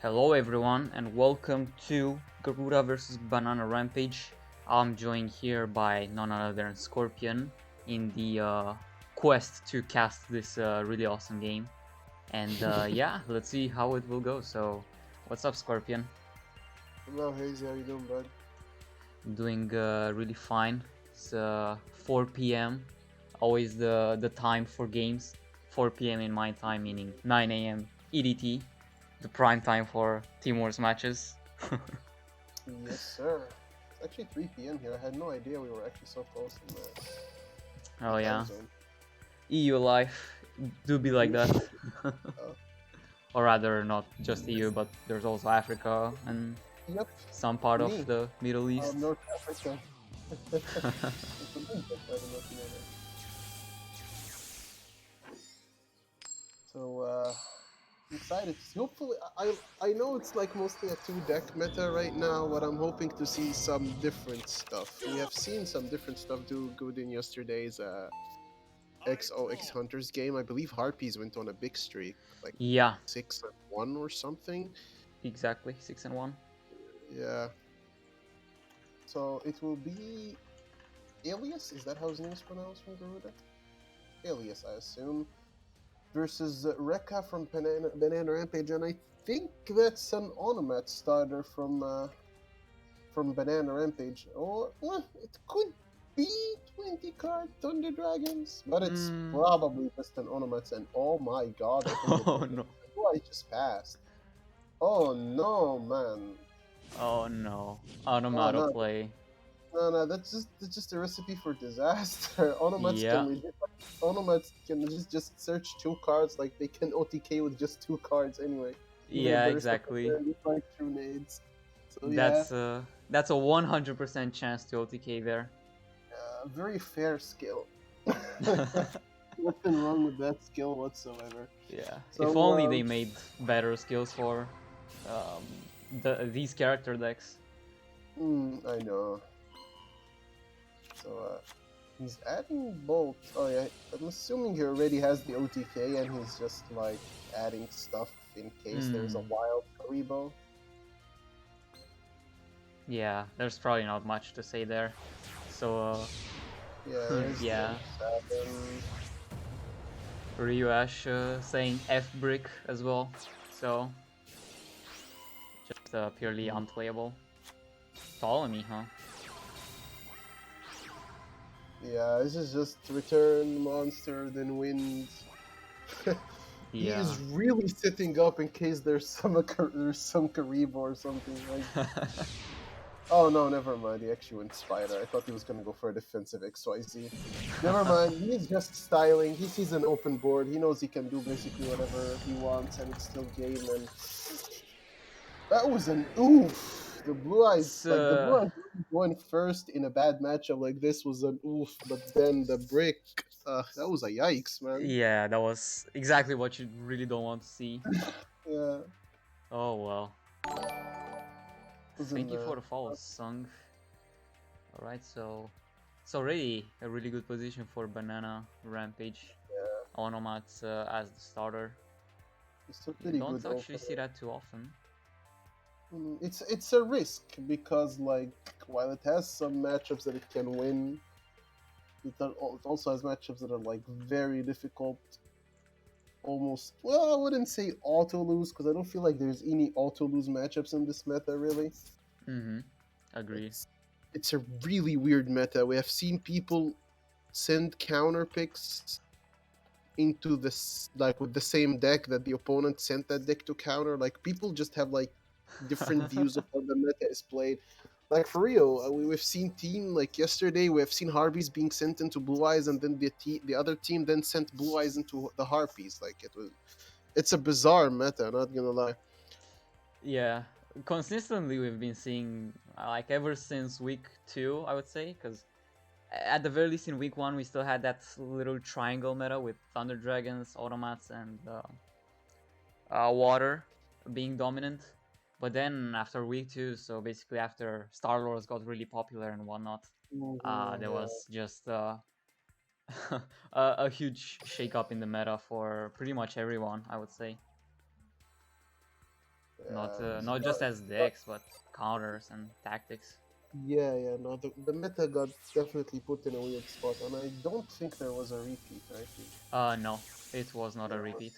Hello everyone and welcome to Garuda vs Banana Rampage. I'm joined here by none other than Skorpian in the quest to cast this really awesome game. And yeah, let's see how it will go. So, what's up, Skorpion? Hello, HeyZZy, how you doing, bud? Doing really fine. It's 4 p.m. Always the time for games. 4 p.m. in my time, meaning 9 a.m. EDT, the prime time for Team Wars matches. Yes, sir. It's actually 3 p.m. here. I had no idea we were actually so close in Oh the time yeah. zone. EU life do be like that. Uh, Or rather, not just EU, but there's also Africa and yep, some part of me. the Middle East. North Africa. It's a link, I don't know if you know that. So, I'm excited to see. Hopefully, I know it's like mostly a two-deck meta right now, but I'm hoping to see some different stuff. We have seen some different stuff do good in yesterday's XOX Hunters game. I believe Harpies went on a big streak, like Yeah, 6-1 or something. exactly. 6-1. Yeah. So it will be Alias. Is that how his name is pronounced from Garuda? Alias, I assume. Versus Rekka from Banana Rampage, and I think that's an Onomat starter from Banana Rampage. Or well, it could be 20 card Thunder Dragons, but it's probably just an Onomat. And oh my god, I think Oh no. I just passed. Oh no, man. Oh no. Oh Auto no, play. no, that's just a recipe for disaster. Onomats Yeah. can legit, Onomats can just search two cards, like they can OTK with just two cards anyway. They Yeah, burst up exactly. there and like two nades. So yeah, That's a 100% chance to OTK there. very fair skill. Nothing wrong with that skill whatsoever. Yeah. If So only they made better skills for these character decks. I know. So he's adding Bolt. Oh yeah, I'm assuming he already has the OTK and he's just like adding stuff in case there's a wild Karibo. Yeah, there's probably not much to say there. So, Yeah, there's yeah, the M7. Ryuash saying F brick as well. So, just purely unplayable. Ptolemy, huh? Yeah, this is just return monster, then wind. He Yeah. is really sitting up in case there's some Karibo or something like. Oh no, never mind. He actually went Spider. I thought he was gonna go for a defensive XYZ. Never mind. He's just styling. He sees an open board. He knows he can do basically whatever he wants, and it's still game. And that was an oof. The blue eyes, going first in a bad matchup like this was an oof. But then the brick, that was a yikes, man. Yeah, that was exactly what you really don't want to see. Yeah, Oh well. was in Thank you for the. the follow, Sung. Alright, so it's already a really good position for Banana Rampage. Yeah, Onomat as the starter. it's a You pretty don't good actually opener. see that too often. It's a risk because like while it has some matchups that it can win, it also has matchups that are like very difficult. Almost well, I wouldn't say auto lose because I don't feel like there's any auto lose matchups in this meta really. Mm-hmm. Agree. It's a really weird meta. We have seen people send counter picks into this like with the same deck that the opponent sent that deck to counter. Like people just have like different views of how the meta is played. Like for real, we've seen team like yesterday. We have seen Harpies being sent into Blue Eyes, and then the other team then sent Blue Eyes into the Harpies. Like it's a bizarre meta. Not gonna lie. Yeah, consistently we've been seeing like ever since week 2, I would say, because at the very least in week 1 we still had that little triangle meta with Thunder Dragons, Automats, and Water being dominant. But then after week 2, so basically after Star Lords got really popular and whatnot, there Yeah, was just a huge shake up in the meta for pretty much everyone, I would say. Not just as decks, but counters and tactics. Yeah, no, the meta got definitely put in a weird spot, and I don't think there was a repeat, right? No, it was not a There repeat.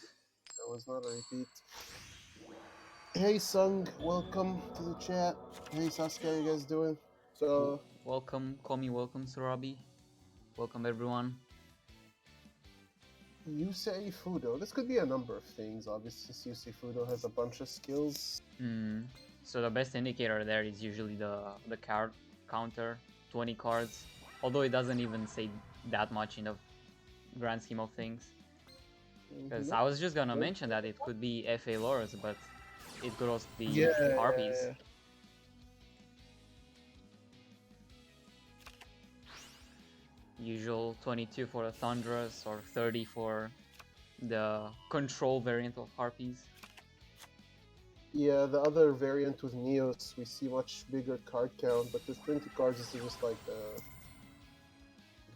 was not a repeat. Hey Sung, welcome to the chat. Hey Sasuke, how you guys doing? So, Welcome, Komi, welcome, Surabi. Welcome, everyone. Yusei Fudo. This could be a number of things, obviously, since Yusei Fudo has a bunch of skills. So the best indicator there is usually the card counter, 20 cards. Although it doesn't even say that much in the grand scheme of things. Because I was just gonna mention that it could be FA lures, but it could also be harpies. Usual 22 for the Thunderous or 30 for the control variant of harpies. Yeah, the other variant with Neos, we see much bigger card count, but with 20 cards, this is just like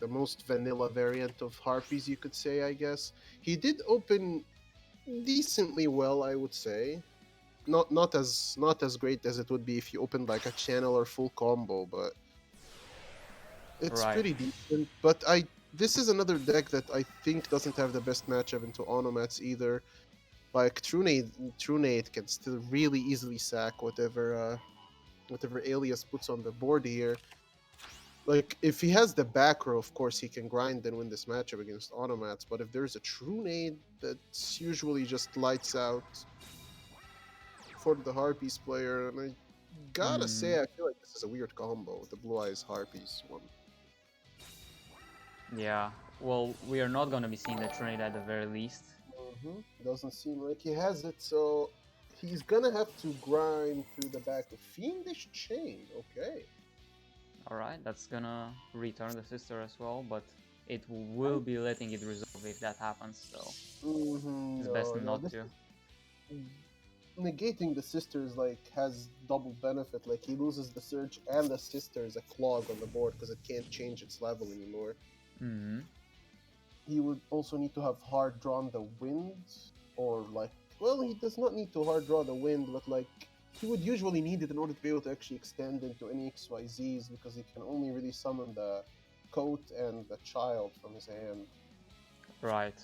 the most vanilla variant of harpies, you could say, I guess. He did open decently well, I would say. Not as great as it would be if you opened like a channel or full combo, but it's pretty decent. But this is another deck that I think doesn't have the best matchup into Onomats either. Like Trunade can still really easily sack whatever Alias puts on the board here. Like, if he has the back row, of course, he can grind and win this matchup against Automats, but if there's a Trunade that's usually just lights out for the Harpies player, and I gotta say, I feel like this is a weird combo, the Blue Eyes Harpies one. Yeah, well, we are not gonna be seeing the Trunade at the very least. Doesn't seem like he has it, so he's gonna have to grind through the back of Fiendish Chain, okay. Alright, that's gonna return the sister as well, but it will be letting it resolve if that happens, so it's best not to. Negating the sisters has double benefit. Like, he loses the surge and the sister is a clog on the board because it can't change its level anymore. He would also need to have hard drawn the wind, or he does not need to hard draw the wind, but he would usually need it in order to be able to actually extend into any XYZs, because he can only really summon the coat and the child from his hand. Right.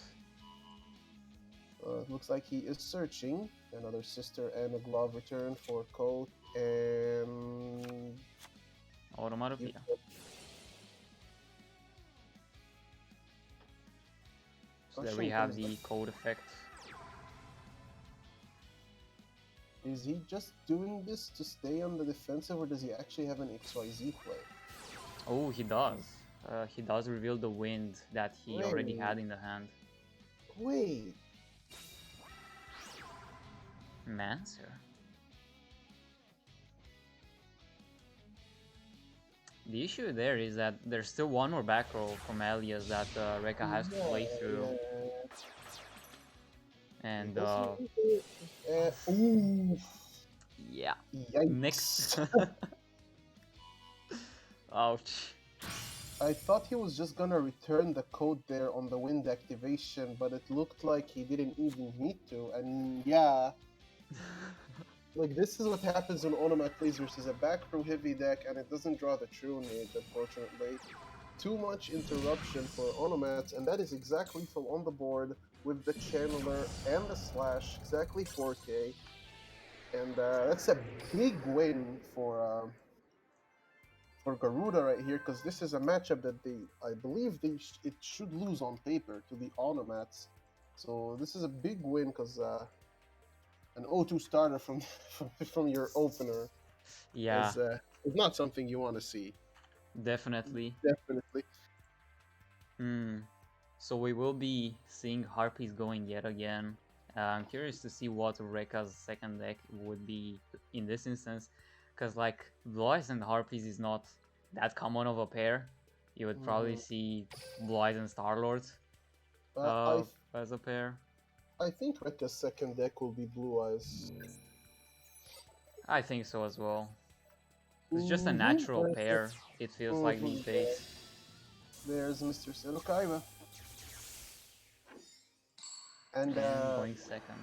It looks like he is searching. Another sister and a glove return for coat and Automatopia. So there we have the code effect. Is he just doing this to stay on the defensive, or does he actually have an XYZ play? Oh, he does. He does reveal the wind that he already had in the hand. Wait. Mancer. The issue there is that there's still one more back row from Alias that Rekka has to play through. And yeah. Yikes. Next. Ouch. I thought he was just gonna return the code there on the wind activation, but it looked like he didn't even need to, and yeah. This is what happens when Onomat plays versus a back row heavy deck, and it doesn't draw the Trunade, unfortunately. Too much interruption for Onomats, and that is exactly full on the board with the Channeler and the Slash, exactly 4k. And that's a big win for Garuda right here, because this is a matchup that I believe it should lose on paper to the Onomats. So this is a big win, because an O2 starter from your opener is not something you want to see. Definitely. Definitely. So we will be seeing Harpies going yet again. I'm curious to see what Rekka's second deck would be in this instance, because Blue Eyes and Harpies is not that common of a pair. You would probably see Blue Eyes and Star-Lords as a pair. I think Rekka's second deck will be Blue Eyes. I think so as well. It's just a natural pair, it feels like these days. There's Mr. Senokaiba. And going second.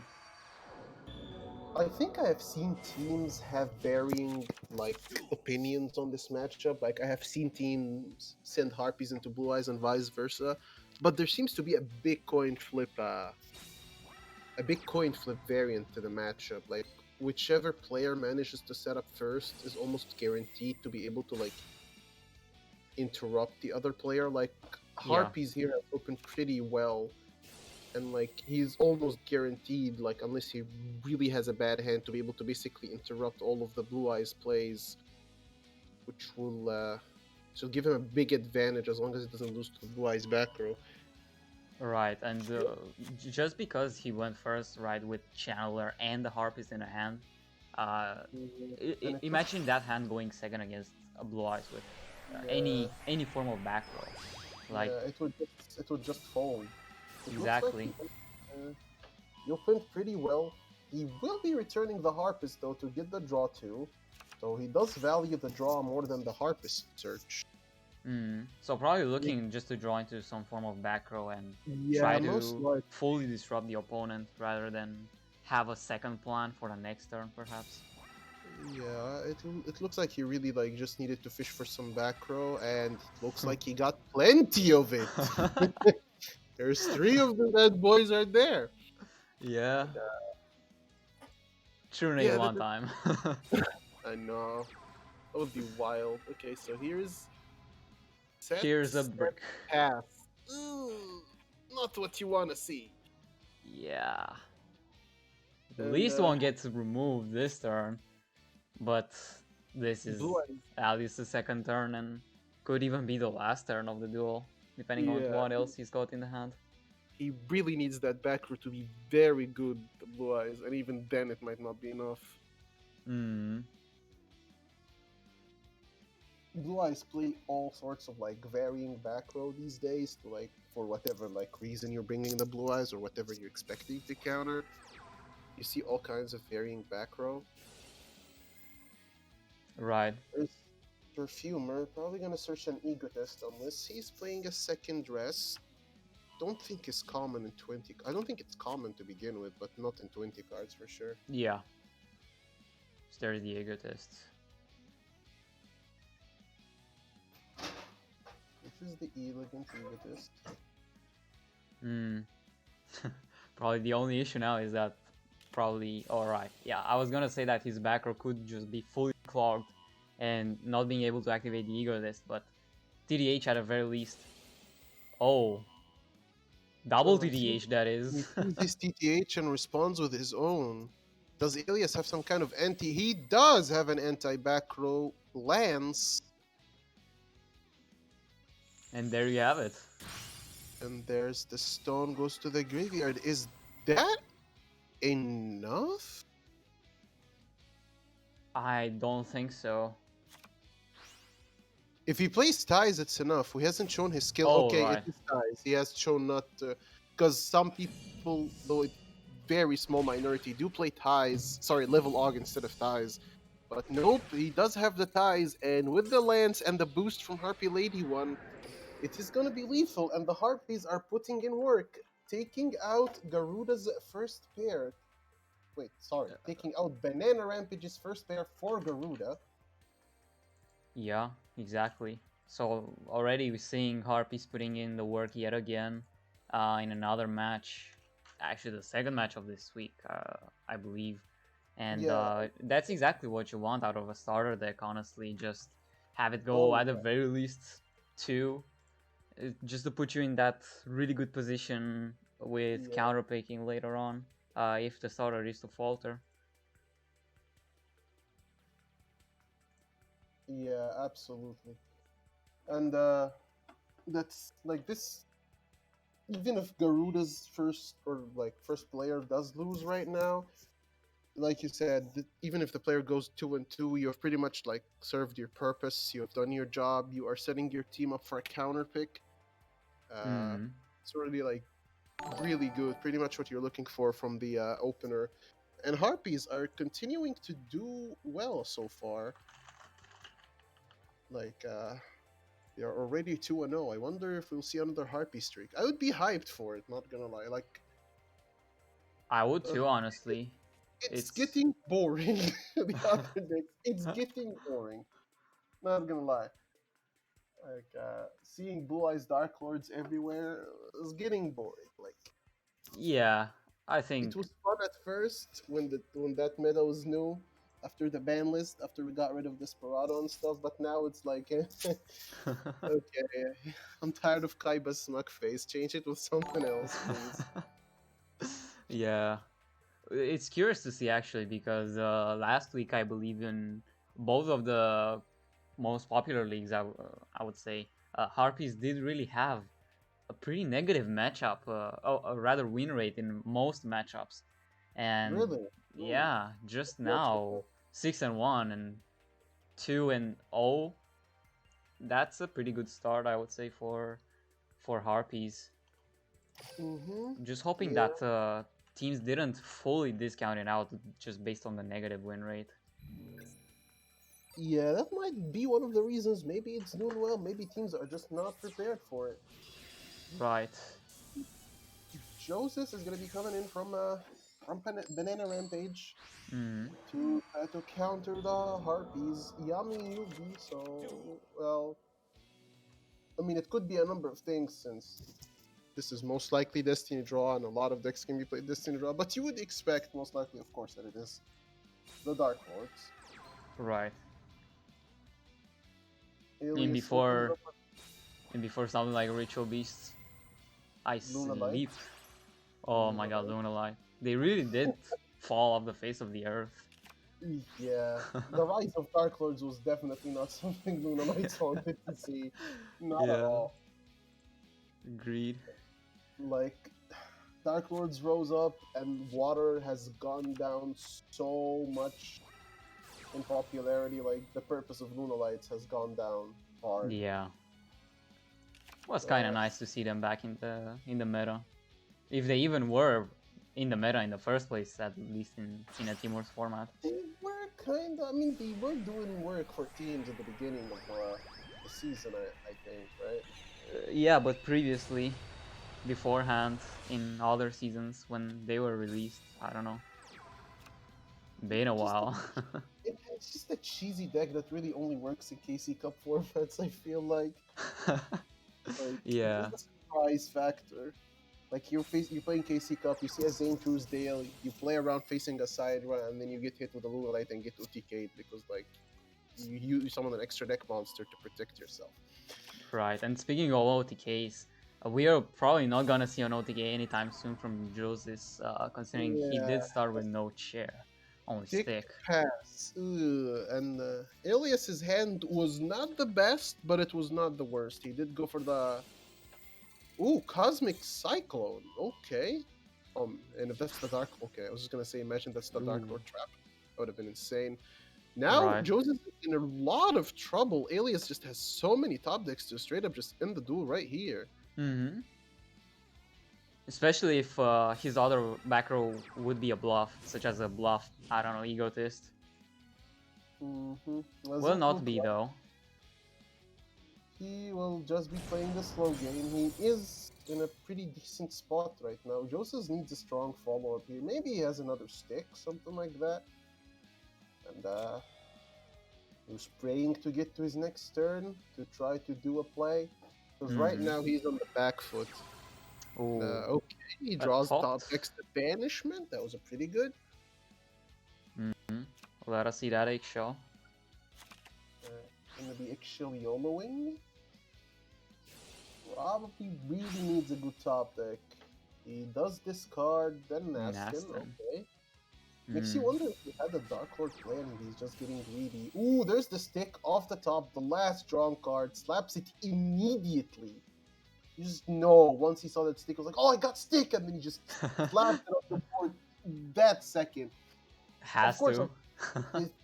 I think I have seen teams have varying like opinions on this matchup. Like I have seen teams send Harpies into Blue Eyes and vice versa, but there seems to be a big coin flip variant to the matchup. Like whichever player manages to set up first is almost guaranteed to be able to like interrupt the other player. Like Yeah. Harpies here have opened pretty well, and like he's almost guaranteed, like unless he really has a bad hand, to be able to basically interrupt all of the Blue Eyes plays, which will give him a big advantage as long as he doesn't lose to the Blue Eyes back row. Right, and just because he went first, right, with Channeler and the Harpist in a hand, uh, And it just imagine that hand going second against a Blue Eyes with yeah, any form of back row. Like, yeah, it would just fold. It looks like exactly. he opened pretty well. He will be returning the Harpist though to get the draw too, so he does value the draw more than the Harpist search. So probably looking just to draw into some form of back row and Yeah, try most to likely. fully disrupt the opponent rather than have a second plan for the next turn, perhaps. Yeah, it looks like he really like just needed to fish for some back row, and it looks like he got plenty of it. There's three of the bad boys right there. Yeah, true nade Yeah, one time. I know. That would be wild. Okay, so here's set, Here's a step, brick. pass. Ooh, not what you want to see. Yeah. At And least one gets removed this turn, but this Blue is Eyes, at least the second turn and could even be the last turn of the duel, depending on yeah, what else he's got in the hand. he really needs that back row to be very good, the Blue Eyes, and even then it might not be enough. Hmm. Blue Eyes play all sorts of like varying back row these days to like for whatever like reason you're bringing the Blue Eyes or whatever you're expecting to counter. You see all kinds of varying back row. Right. There's Perfumer probably gonna search an Egotist unless he's playing a second dress. Don't think it's common in 20. I don't think it's common to begin with, but not in 20 cards for sure. Yeah. So there's the egotist. Which is the elegant Egotist? Hmm. Probably the only issue now is that probably alright. Yeah, I was gonna say that his back row could just be fully clogged and not being able to activate the egotist, but TDH at the very least. Oh, double So TDH that he is. sees his TTH and responds with his own. Does Alias have some kind of anti? He does have an anti-back row lance. And there you have it. And there's the stone goes to the graveyard. Is that enough? I don't think so. If he plays ties, it's enough. He hasn't shown his skill. Oh, Okay, it right. is ties. He has shown not to. Because some people, though it's very small minority, do play ties. Sorry, level og instead of ties. But nope, he does have the ties. And with the lance and the boost from Harpy Lady 1, it is going to be lethal. And the Harpies are putting in work, taking out Garuda's first pair. Wait, sorry. Taking out Banana Rampage's first pair for Garuda. Yeah, exactly. So already we're seeing Harpies putting in the work yet again in another match. Actually, the second match of this week, I believe. And Yeah. that's exactly what you want out of a starter deck, honestly. Just have it go Oh, at the yeah. very least 2, just to put you in that really good position with Yeah. counterpicking later on if the starter is to falter. Yeah, absolutely. And that's like this. Even if Garuda's first player does lose right now, like you said, even if the player goes 2-2, you have pretty much like served your purpose. You have done your job. You are setting your team up for a counter pick. Hmm. It's really like really good. Pretty much what you're looking for from the opener. And Harpies are continuing to do well so far. Like they are already 2-0. I wonder if we'll see another Harpy streak. I would be hyped for it, not gonna lie. Like I would uh, too, honestly. It's getting boring. The other decks, it's getting boring. Not gonna lie. Like seeing Blue Eyes Dark Lords everywhere is getting boring. Like Yeah, I it think. was fun at first when that meta was new, after the ban list, after we got rid of Desperado and stuff. But now it's like, okay, I'm tired of Kaiba's smug face. Change it with something else, please. Yeah, it's curious to see actually because last week I believe in both of the most popular leagues. I would say Harpies did really have a pretty negative matchup, a rather win rate in most matchups, and Really? Hmm. yeah, just Unfortunate. now 6-1 and 2-0. That's a pretty good start, I would say, for Harpies. Mm-hmm. Just hoping Yeah. that teams didn't fully discount it out just based on the negative win rate. Yeah, that might be one of the reasons. Maybe it's doing well. Maybe teams are just not prepared for it. Right. Joseph is gonna be coming in from Banana Rampage Mm. to counter the Harpies. Yami UV. So well, I mean, it could be a number of things since this is most likely Destiny Draw, and a lot of decks can be played Destiny Draw. But you would expect, most likely, of course, that it is the Dark Lords. Right. And Alias opening before up with and before something like Ritual Beasts, I Luna Light. sleep. Oh my Luna god, Light. Luna Light. They really did fall off the face of the earth. Yeah, the rise of Dark Lords was definitely not something Luna Lights wanted to see. Not at Yeah, all. agreed. Like, Dark Lords rose up, and water has gone down so much in popularity. Like, the purpose of Luna Lights has gone down hard. Yeah, was kind of Uh, nice to see them back in the meta, if they even were in the meta in the first place, at least in a Timor's format. they were kind of, I mean, they were doing work for teams at the beginning of the season, I think, right? Yeah, but previously, beforehand, in other seasons when they were released, I don't know, been a Just while. it's just a cheesy deck that really only works in KC Cup formats, I feel like. Like, it's Yeah, just a surprise factor. Like, you're playing KC Cup, you see a Zane Truesdale, you play around facing a side run, and then you get hit with a Luna Light and get OTK'd because, like, you summon an extra deck monster to protect yourself. right. And speaking of OTKs, we are probably not gonna see an OTK anytime soon from Joses, considering he Yeah, did start with no chair, only thick stick. pass. Ugh. And Ilias's hand was not the best, but it was not the worst. He did go for the Cosmic Cyclone. Okay. And if that's the Dark, okay, I was just gonna say, imagine that's the Dark Ooh, Lord trap. That would have been insane. Now right. Joseph is in a lot of trouble. Alias just has so many top decks to straight up just end the duel right here. Mm-hmm. Especially if his other back row would be a bluff, such as a bluff, I don't know, egotist. Mm-hmm. Will not be though. He will just be playing the slow game. He is in a pretty decent spot right now. Joseph needs a strong follow-up here. Maybe he has another stick, something like that. And he was praying to get to his next turn to try to do a play. Because right Mm-hmm. now he's on the back foot. Ooh, Okay, he a draws tot. top decks to banishment. That was a pretty good. Mm-hmm. Let us see that eggshell. Gonna be actually YOLOing. Probably really needs a good top deck. He does discard, then Naskin. Nastin. Okay. Makes you Mm. wonder if he had a Dark Lord player and he's just getting greedy. Ooh, there's the stick off the top, the last drawn card, slaps it immediately. You just know, once he saw that stick, he was like, oh, I got stick! And then he just slapped it off the board that second. Of Has course, to.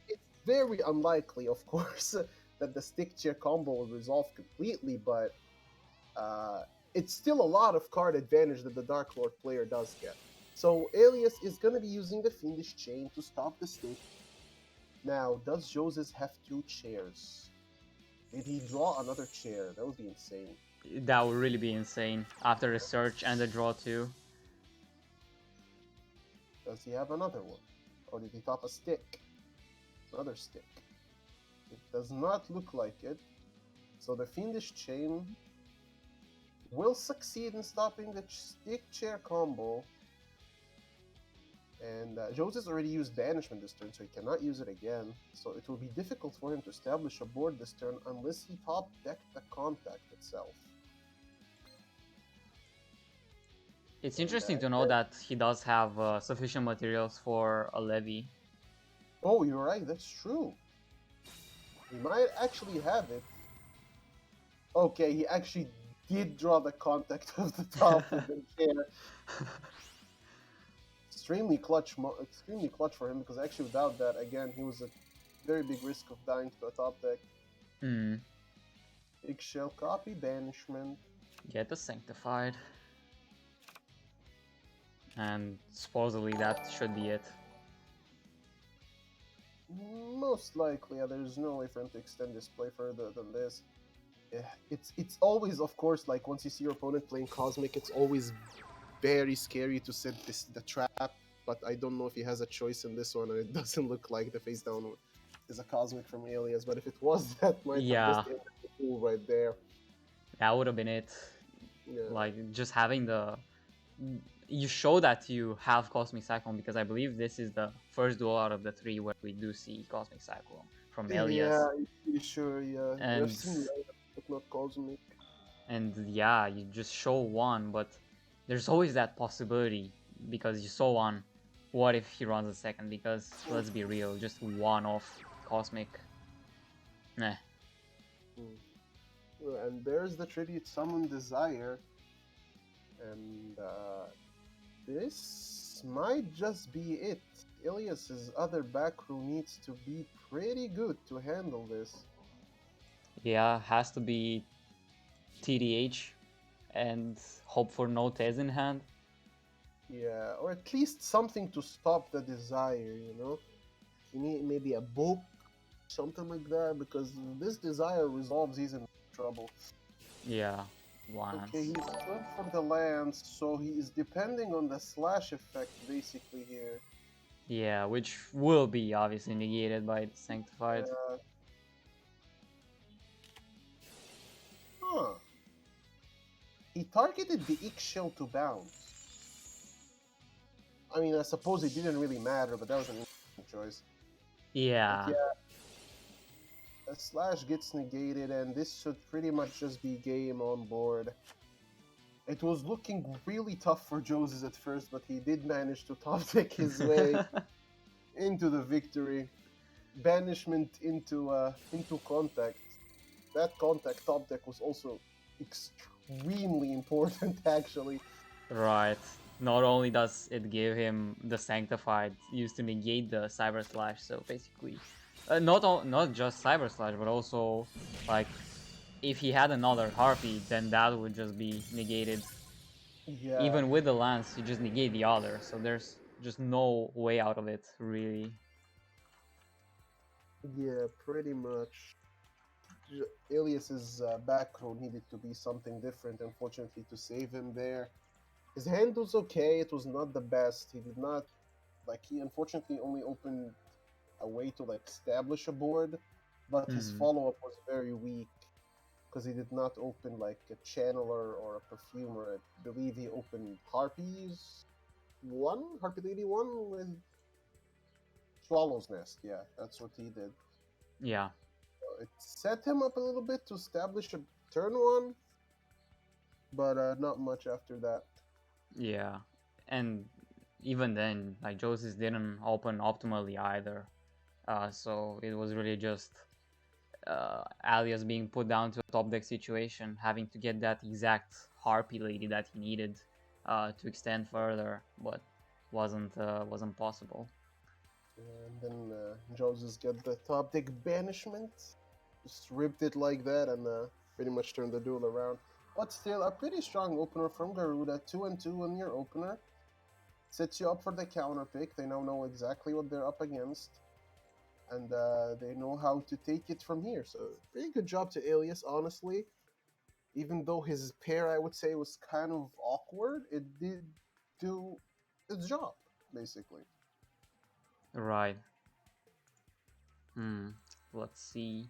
it's very unlikely, of course, that the stick chair combo will resolve completely, but it's still a lot of card advantage that the Dark Lord player does get. So Alias is going to be using the Fiendish Chain to stop the stick. Now, does Joses have two chairs? Did he draw another chair? That would be insane. That would really be insane after the search and the draw too. Does he have another one? Or did he top a stick? Another stick. It does not look like it. So the Fiendish Chain will succeed in stopping the stick chair combo. And Jose's already used Banishment this turn, so he cannot use it again. So it will be difficult for him to establish a board this turn unless he top decked the Contact itself. It's interesting to know that he does have sufficient materials for a levy. Oh, you're right, that's true. He might actually have it. Okay, he actually did draw the Contact of the top of the chair. Extremely clutch for him, because actually without that, again, he was at very big risk of dying to a top deck. Eggshell copy, Banishment. Get the Sanctified. And supposedly that should be it. Most likely, yeah, there's no way for him to extend this play further than this. Yeah, it's always, of course, like once you see your opponent playing Cosmic, it's always very scary to set the trap, but I don't know if he has a choice in this one, and it doesn't look like the face down is a Cosmic from Alias, but if it was, that might have just ended the pool right there. That would have been it. Yeah. Like, just having the... You show that you have Cosmic Cyclone, because I believe this is the first duel out of the 3 where we do see Cosmic Cyclone from Alias. Yeah, I'm pretty sure, yeah. And... I've seen that, but not Cosmic. And yeah, you just show one, but there's always that possibility, because you saw one. What if he runs a second? Because, let's be real, just one off Cosmic. Nah. And there's the Tribute Summon Desire. And this might just be it. Ilias's other back row needs to be pretty good to handle this. Yeah, has to be TDH and hope for no Tez in hand. Yeah, or at least something to stop the Desire, you know? You need maybe a book, something like that, because this Desire resolves he's in trouble. Yeah, lands. Okay, he's good for the lands, so he is depending on the slash effect basically here. Yeah, which will be obviously negated by the Sanctified. Huh. He targeted the Eggshell to bounce. I mean, I suppose it didn't really matter, but that was an interesting choice. Yeah. But yeah. A slash gets negated, and this should pretty much just be game on board. It was looking really tough for Joses at first, but he did manage to top deck his way into the victory. Banishment into Contact. That Contact top deck was also extremely important, actually. Right. Not only does it give him the Sanctified used to negate the Cyber Slash, so basically, not just Cyber Slash, but also, like, if he had another Harpy, then that would just be negated. Yeah. Even with the lance, you just negate the other, so there's just no way out of it, really. Yeah, pretty much. Alias's back row needed to be something different, unfortunately, to save him there. His hand was okay, it was not the best. He did not, like, he unfortunately only opened a way to, like, establish a board, but his follow-up was very weak, because he did not open, like, a Channeler or a Perfumer. I believe he opened Harpies 1? Harpy Lady 1 with Swallow's Nest, yeah, that's what he did. Yeah. It set him up a little bit to establish a turn 1, but not much after that. Yeah, and even then, like, Joses didn't open optimally either. So it was really just Alias being put down to a top deck situation, having to get that exact Harpy Lady that he needed to extend further, but wasn't possible. And then Joses got the top deck Banishment, just ripped it like that, and pretty much turned the duel around. But still, a pretty strong opener from Garuda. 2-2 on your opener. Sets you up for the counter pick. They now know exactly what they're up against. And they know how to take it from here. So, pretty good job to Alias, honestly. Even though his pair, I would say, was kind of awkward, it did do its job, basically. Right. Let's see.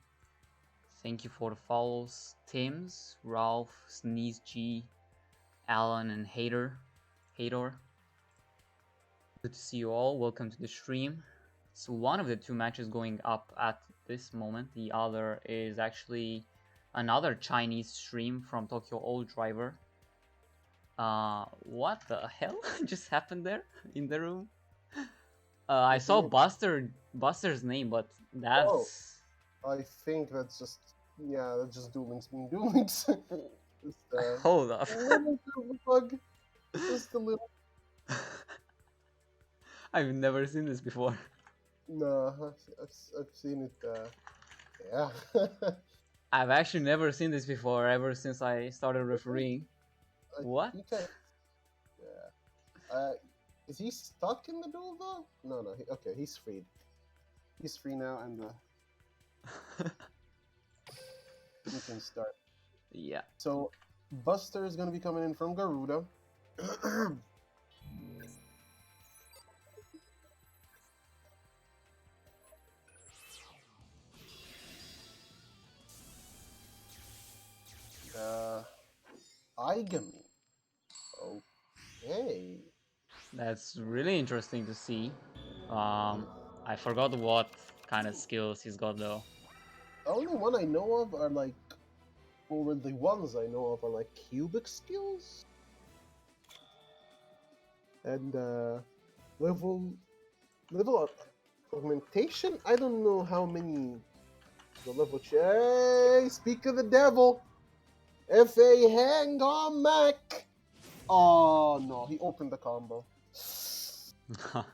Thank you for the follows. Tim's, Ralph, Sneeze G, Alan, and Hater. Good to see you all. Welcome to the stream. So one of the two matches going up at this moment. The other is actually another Chinese stream from Tokyo Old Driver. What the hell just happened there in the room? I saw Buster's name, but Oh, that's I think that's just that's just Duel Links being Duel Links. Just hold up. a little bit of a bug. Just a little. I've never seen this before. No, I've seen it. Yeah. I've actually never seen this before ever since I started refereeing. I What? think yeah. Is he stuck in the duel though? No, no. Okay, he's freed. He's free now, and we can start. Yeah. So, Buster is gonna be coming in from Garuda. Igami. Okay. That's really interesting to see. I forgot what kind of skills he's got though. The only one I know of are like, or the ones I know of are like cubic skills and level augmentation. I don't know how many the level. Hey, speak of the devil. F.A. hang on, Mac. Oh no, he opened the combo.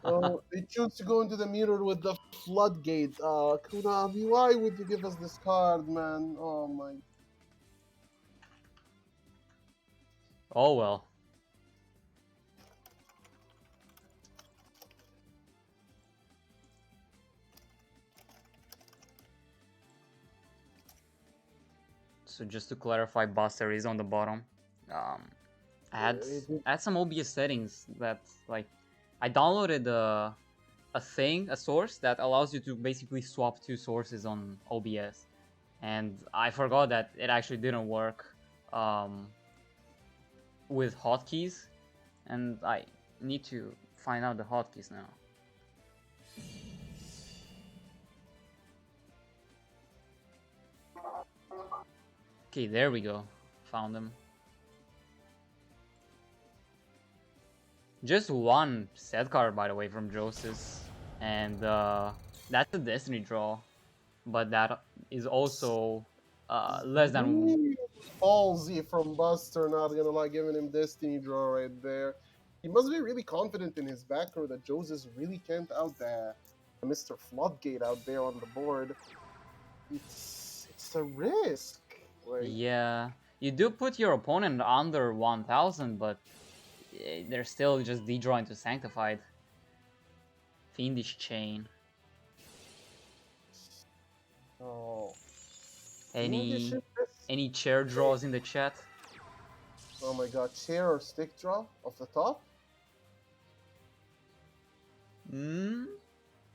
Oh, they choose to go into the mirror with the floodgate. Kunabi, why would you give us this card, man? Oh my. Oh well. So just to clarify, Buster is on the bottom. Add some OBS settings that like I downloaded a source that allows you to basically swap two sources on OBS, and I forgot that it actually didn't work with hotkeys, and I need to find out the hotkeys now. Okay, there we go. Found them. Just one set card, by the way, from Joses, and that's a Destiny draw, but that is also less than. Ballsy from Buster, not gonna lie, giving him Destiny draw right there. He must be really confident in his backer that Joses really can't out the Mr. Floodgate out there on the board. It's a risk. Like, Yeah, you do put your opponent under 1000, but they're still just de-drawing to Sanctified. Fiendish Chain. oh. Any chair draws in the chat? Oh my god, chair or stick draw off the top?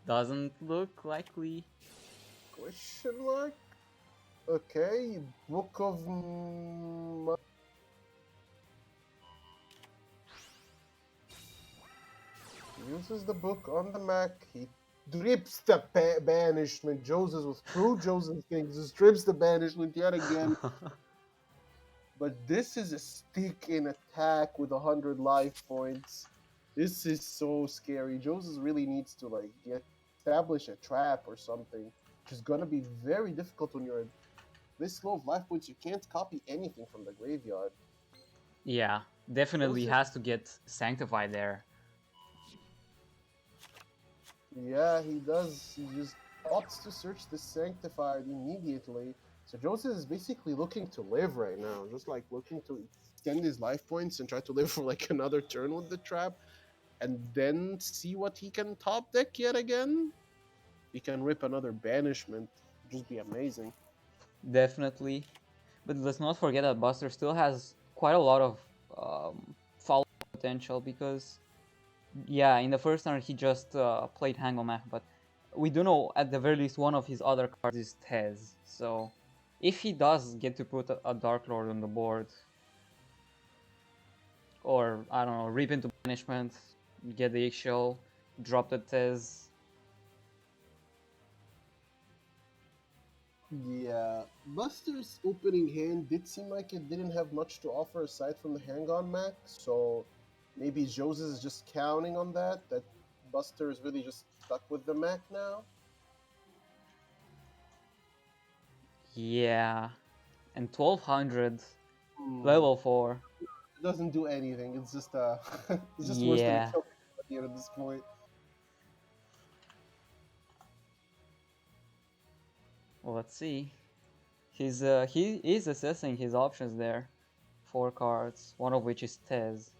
Doesn't look likely. Question mark? Okay, Book of... uses the book on the Mac. He drips the banishment. Joses with true Joses things. Just drips the banishment yet again. But this is a stick in attack with 100 life points. This is so scary. Joses really needs to like establish a trap or something, which is gonna be very difficult when you're this low of life points. You can't copy anything from the graveyard. Yeah, definitely has to get Sanctified there. Yeah, he does. He just opts to search the Sanctified immediately. So Joseph is basically looking to live right now, just like looking to extend his life points and try to live for like another turn with the trap, and then see what he can top deck yet again. He can rip another banishment, just be amazing. Definitely, but let's not forget that Buster still has quite a lot of follow potential because Yeah, in the first turn he just played Hangomak, but we do know at the very least one of his other cards is Tez. So if he does get to put a Dark Lord on the board, or I don't know, Reap into Banishment, get the Eggshell, drop the Tez. Yeah, Buster's opening hand did seem like it didn't have much to offer aside from the Hang-On Mac, so maybe Joseph is just counting on that Buster is really just stuck with the Mac now. Yeah, and 1200 Hmm. level 4. It doesn't do anything. It's just it's just worse than a Yeah, kill here at this point. well, let's see. He is assessing his options there. 4 cards, one of which is Tez.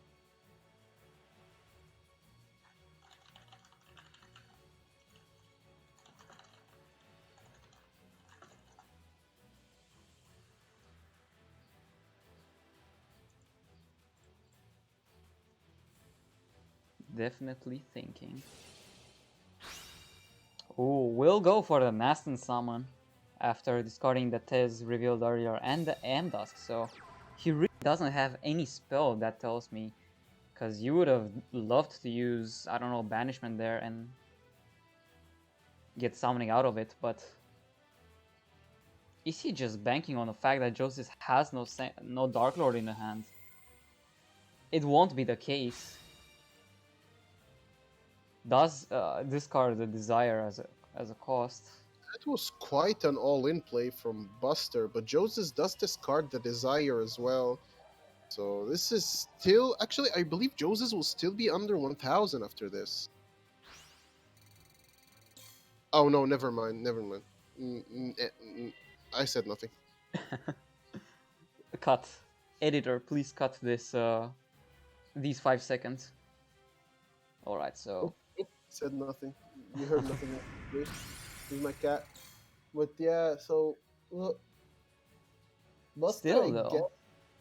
Definitely thinking. Ooh, we'll go for the Nastin Summon after discarding the Tez revealed earlier and the M-Dusk, so he really doesn't have any spell, that tells me. Because you would have loved to use, I don't know, Banishment there and get summoning out of it, but is he just banking on the fact that Joseph has no Dark Lord in the hand? It won't be the case. Does discard the Desire as a cost. That was quite an all-in play from Buster, but Joseph does discard the Desire as well. So this is still actually I believe Joseph will still be under 1000 after this. Oh no, never mind, never mind. I said nothing. Cut. Editor, please cut this these 5 seconds. Alright, so Said nothing. You heard nothing. This is my cat. But yeah, so Buster, still I guess, though.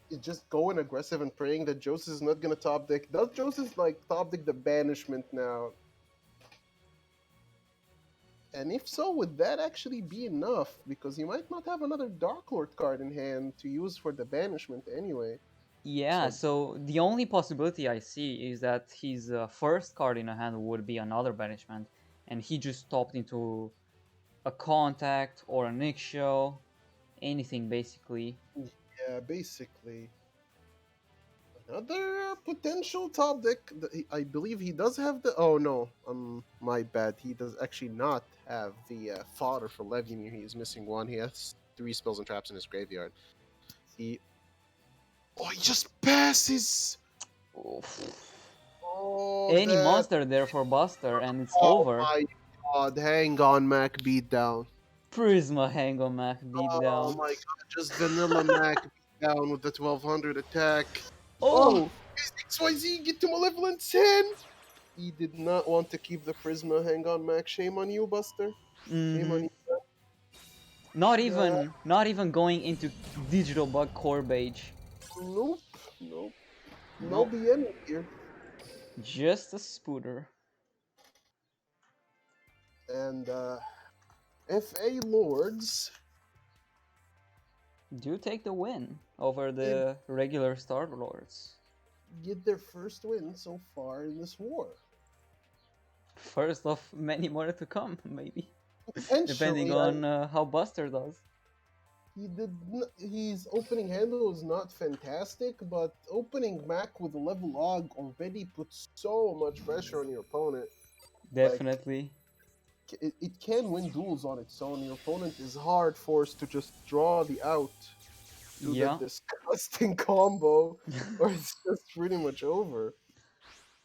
is just going aggressive and praying that Joseph is not gonna top deck. Does Joseph like top deck the banishment now? And if so, would that actually be enough? Because he might not have another Dark Lord card in hand to use for the banishment anyway. Yeah, So so the only possibility I see is that his first card in the hand would be another banishment, and he just stopped into a contact or a Nick show, anything basically. yeah, basically. Another potential top deck. I believe he does have the. Oh no, my bad. He does actually not have the fodder for Levimir. He is missing one. He has 3 spells and traps in his graveyard. He. Oh, he just passes. Oof. Oh, Any that. monster there for Buster, and it's Oh over. my God! Hang on, Mac beatdown. Prisma Hangomak Oh beatdown. my God! Just vanilla Mac beatdown with the 1200 attack. Oh, Oh! is XYZ get to Malevolent Sin? He did not want to keep the Prisma. Hang on, Max. Shame on you, Buster. Shame on Mm-hmm. you. Uh, Not even going into digital bug core beige. nope. Nope. No Nope. BM here. Just a spooter. And FA Lords Do take the win over did the regular Star Lords. get their first win so far in this war. First of many more to come, maybe. Depending Potentially, on how Buster does. his opening handle was not fantastic, but opening Mac with a level log already puts so much pressure on your opponent. Like, Definitely. it can win duels on its own. Your opponent is hard forced to just draw the out to the Yeah. disgusting combo, or it's just pretty much over.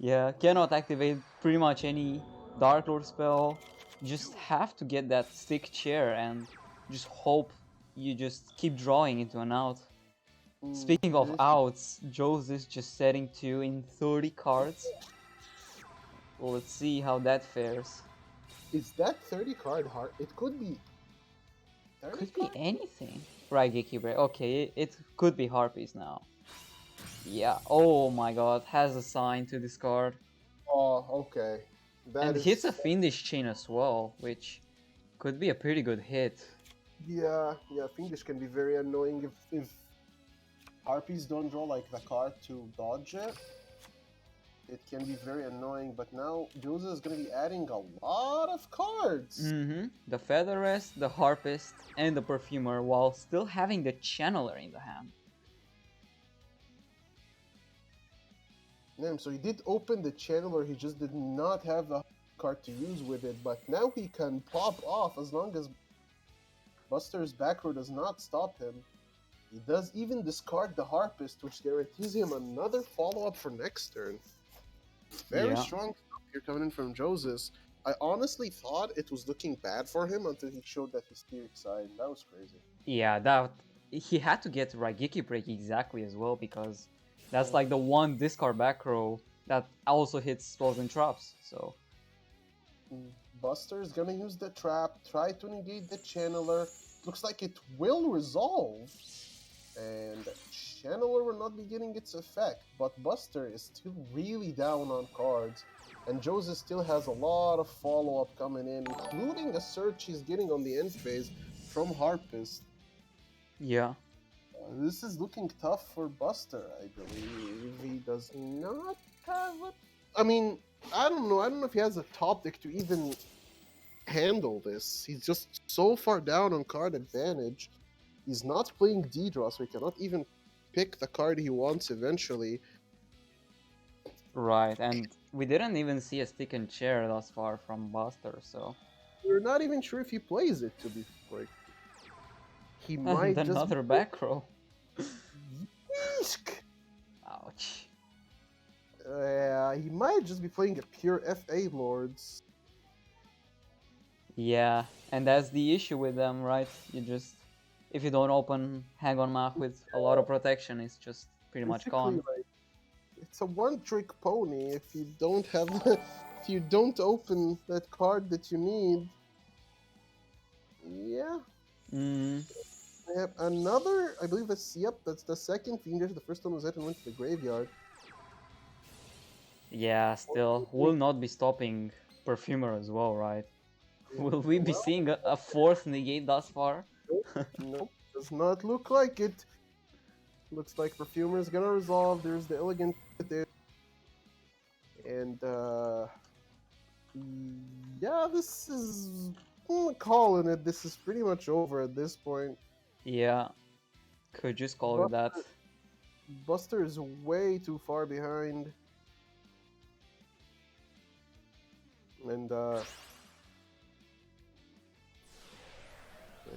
Yeah, cannot activate pretty much any Dark Lord spell. Just have to get that stick chair and just hope you just keep drawing into an out. Speaking of This outs, Joe's is just setting 2 in 30 cards. Well, let's see how that fares. is that 30 card hard? It could be 30 Could be card. anything. Right, Gatekeeper. Okay, it could be Harpies now. Yeah, oh my god, has a sign to discard. Oh, okay. That And hits a is, Fiendish chain as well, which could be a pretty good hit. yeah. Fiendish can be very annoying if harpies don't draw like the card to dodge it. It can be very annoying. But now Joseph is gonna be adding a lot of cards. The Featherest, the Harpist, and the Perfumer, while still having the Channeler in the hand. Damn, so he did open the channeler, he just did not have the card to use with it, but now he can pop off as long as Buster's back row does not stop him. He does even discard the Harpist, which guarantees him another follow-up for next turn. Very Yeah. strong stuff here coming in from Joseph. I honestly thought it was looking bad for him until he showed that hysteric side. That was crazy. Yeah, that he had to get Raigeki Break exactly as well, because that's like the one discard back row that also hits spells and traps. So Buster's gonna use the trap, try to negate the channeler. Looks like it will resolve. And Channeler will not be getting its effect, but Buster is still really down on cards, and Joseph still has a lot of follow-up coming in, including a search he's getting on the end phase from Harpist. yeah. This is looking tough for Buster, I believe. He does not have a... I mean, I don't know. I don't know if he has a top deck to even handle this. He's just so far down on card advantage. He's not playing D-draw, so he cannot even pick the card he wants eventually. Right, and we didn't even see a stick and chair thus far from Buster, so We're not even sure if he plays it, to be like. He and might just another be... back row. Yeesh! Ouch. He might just be playing a pure FA Lords. Yeah, and that's the issue with them, right? You just, if you don't open Hang on Mach with a lot of protection, it's just pretty much Basically, gone. like, it's a one-trick pony. If you don't have, if you don't open that card that you need, yeah. Yep, another. I believe that's the second Fiendish. The first one was hit and went to the graveyard. Yeah, still, will not be stopping Perfumer as well, right? Will we be seeing a fourth negate thus far? Nope, does not look like it. Looks like Perfumer is gonna resolve. There's the elegant there. And yeah, this is calling it. This is pretty much over at this point. Yeah, could just call it that. Buster is way too far behind. And there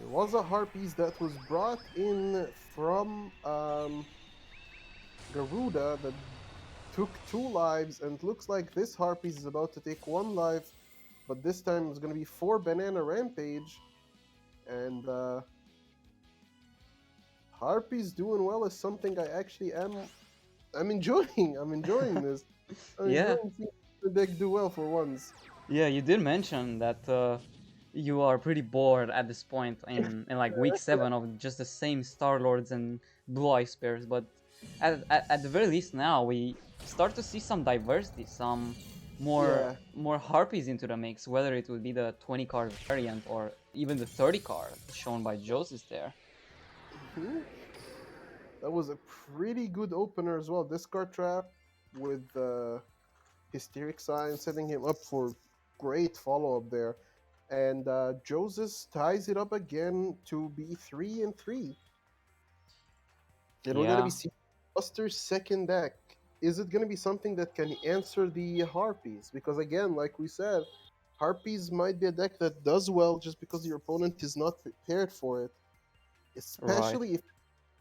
was a Harpies that was brought in from Garuda that took 2 lives, and looks like this Harpies is about to take 1 life, but this time it's going to be 4 Banana Rampage, and Harpies doing well is something I actually I'm enjoying. I'm enjoying this. I'm Yeah. enjoying seeing the deck do well for once. Yeah, you did mention that you are pretty bored at this point in like week 7 of just the same Star Lords and Blue Eyes pairs, but at the very least now we start to see some diversity, some more Harpies into the mix, whether it would be the 20 card variant or even the 30 card shown by Joseph there. That was a pretty good opener as well. Discard Trap with Hysteric Sign, setting him up for great follow-up there. And Joseph ties it up again to be 3-3. And we're going to be seeing Buster's second deck. Is it going to be something that can answer the Harpies? Because again, like we said, Harpies might be a deck that does well just because your opponent is not prepared for it. Especially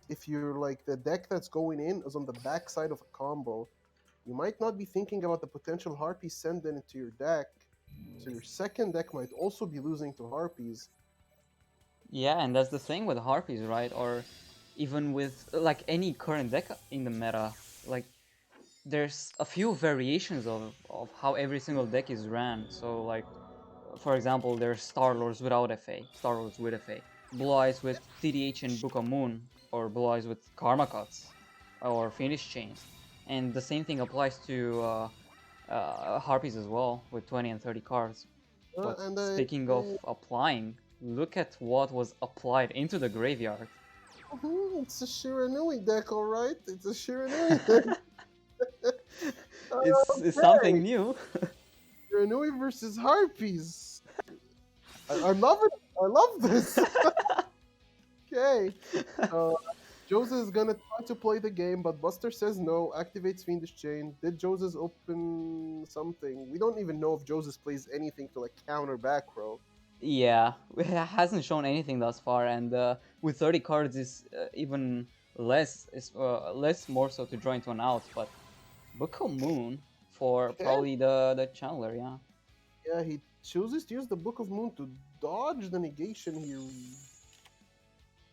if you're like the deck that's going in is on the backside of a combo. You might not be thinking about the potential Harpies send into your deck. So your second deck might also be losing to Harpies. Yeah, and that's the thing with Harpies, right? Or even with like any current deck in the meta. Like there's a few variations of how every single deck is ran. So like for example, there's Star-Lords without FA, Star-Lords with FA, Blue Eyes with TDH and Book of Moon, or Blue Eyes with Karma Cuts, or Finish Chains. And the same thing applies to Harpies as well with 20 and 30 cards. But And speaking of applying, look at what was applied into the graveyard. it's a Shiranui deck, alright? It's a Shiranui deck. It's something new. Shiranui versus Harpies. I'm loving it. I love this. Okay. Joseph is gonna try to play the game, but Buster says no, activates Fiendish Chain. Did Joseph open something? We don't even know if Joseph plays anything to like counter back row. Yeah, it hasn't shown anything thus far, and with 30 cards is even less, less more so to draw into an out. But Book of Moon for Okay. probably the channeler, yeah. Yeah, he chooses to use the Book of Moon to dodge the negation here.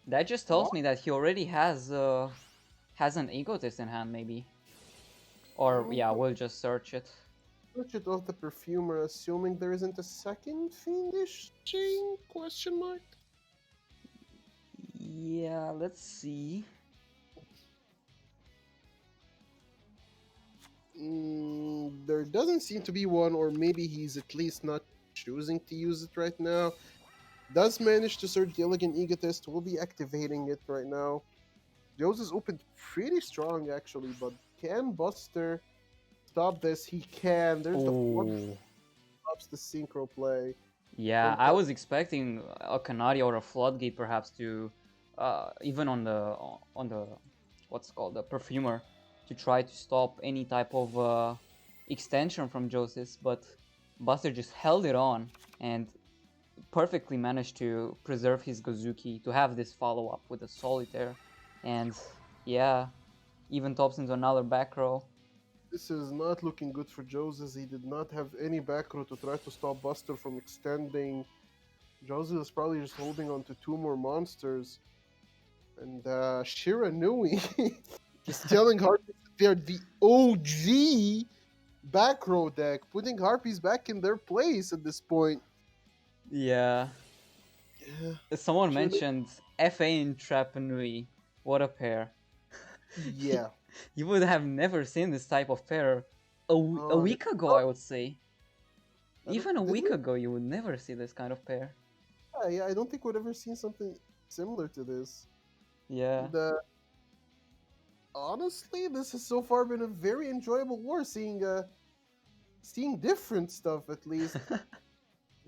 That just tells me that he already has an egotist in hand, maybe. Or yeah, we'll just search it. Search it off the perfumer, assuming there isn't a second Fiendish Chain? Question mark. Yeah, let's see. There doesn't seem to be one, or maybe he's at least not choosing to use it right now. Does manage to search the Elegant Egotist. We'll be activating it right now. Jose's opened pretty strong, actually, but can Buster stop this? He can. There's the Oh. stops the synchro play. Yeah, I was expecting a Canaria or a Floodgate perhaps to, even on the what's called the Perfumer, to try to stop any type of extension from Joseph, but Buster just held it on and perfectly managed to preserve his Gozuki to have this follow-up with a Solitaire, and yeah, even tops into another back row. This is not looking good for Joseph. He did not have any back row to try to stop Buster from extending. Joseph is probably just holding on to two more monsters. And Shiranui just telling Harpies that they're the OG back row deck, putting Harpies back in their place at this point. Yeah. Yeah. Someone mentioned FA and Trapanui. What a pair. Yeah. You would have never seen this type of pair a week ago, I would say. Even a week ago, you would never see this kind of pair. Yeah, I don't think we've ever seen something similar to this. Yeah. Honestly, this has so far been a very enjoyable war, seeing different stuff at least.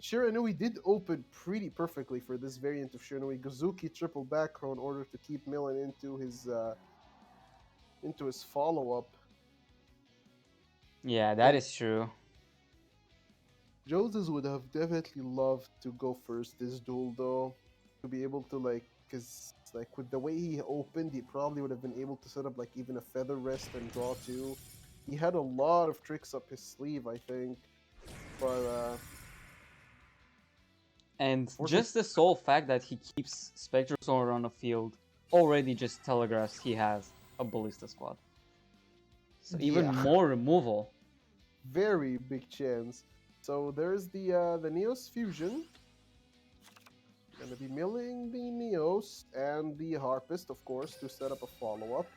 Shiranui did open pretty perfectly for this variant of Shiranui. Gozuki triple back row in order to keep Millen into his follow-up. Yeah, that is true. Joseph would have definitely loved to go first this duel though, to be able to because with the way he opened, he probably would have been able to set up like even a feather rest and draw two. He had a lot of tricks up his sleeve, I think, but and just the sole fact that he keeps Spectrosword on the field already just telegraphs he has a Ballista squad. So even more removal. Very big chance. So there's the Neos fusion. Gonna be milling the Neos and the Harpist, of course, to set up a follow-up.